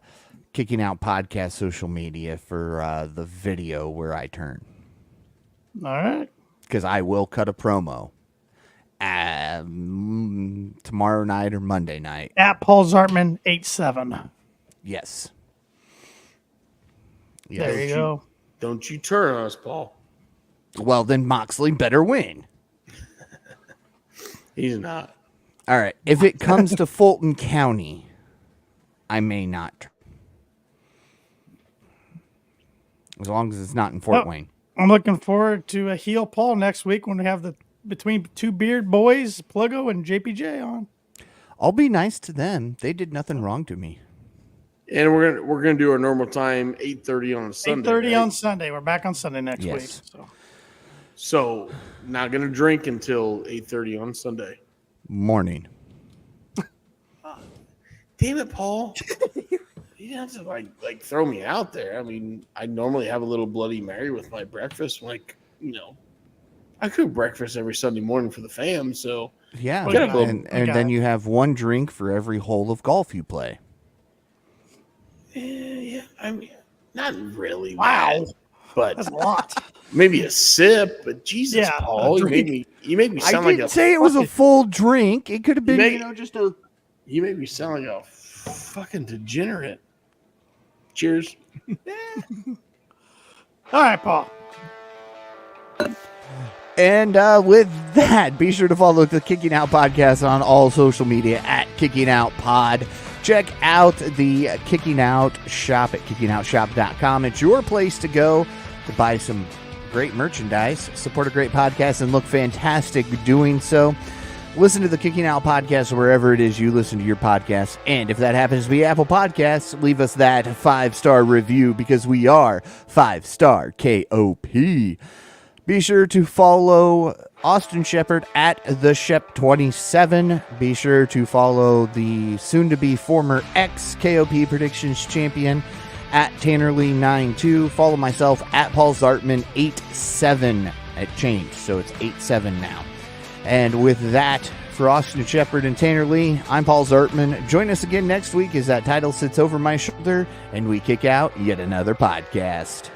Kicking Out podcast social media for the video where I turn, All right. because I will cut a promo tomorrow night or Monday night. At Paul Zartman 87. Yes. There you go. Don't you turn on us, Paul. Well, then Moxley better win. He's not. All right. If it comes to Fulton County, I may not. As long as it's not in Fort Wayne. I'm looking forward to a heel Paul next week when we have the between two beard boys, Pluggo and JPJ on. I'll be nice to them. They did nothing wrong to me. And we're gonna do our normal time, 8:30 on Sunday. 8:30 right? on Sunday. We're back on Sunday next Yes. week. So not gonna drink until 8:30 on Sunday. Morning. Damn it, Paul! You didn't have to like throw me out there. I mean, I normally have a little Bloody Mary with my breakfast. I cook breakfast every Sunday morning for the fam. So Yeah. Well, And then you have one drink for every hole of golf you play. yeah, I mean, not really. Wow. bad, but That's a lot. maybe a sip. But Jesus, Yeah, Paul, a you made me I sound like didn't a say it was a full drink. It could have been, May- just a. You made me sound like a fucking degenerate. Cheers. All right, Paul. And with that, be sure to follow the Kicking Out podcast on all social media at Kicking Out Pod. Check out the Kicking Out shop at kickingOutshop.com. It's your place to go to buy some great merchandise, support a great podcast, and look fantastic doing so. Listen to the Kicking Out podcast wherever it is you listen to your podcast. And if that happens to be Apple Podcasts, leave us that 5-star review, because we are 5-star KOP. Be sure to follow Austin Shepard at the Shep27. Be sure to follow the soon-to-be former ex-KOP Predictions champion at TannerLee92. Follow myself at Paul Zartman87. It changed, so it's 87 now. And with that, for Austin Shepard and Tanner Lee, I'm Paul Zartman. Join us again next week as that title sits over my shoulder and we kick out yet another podcast.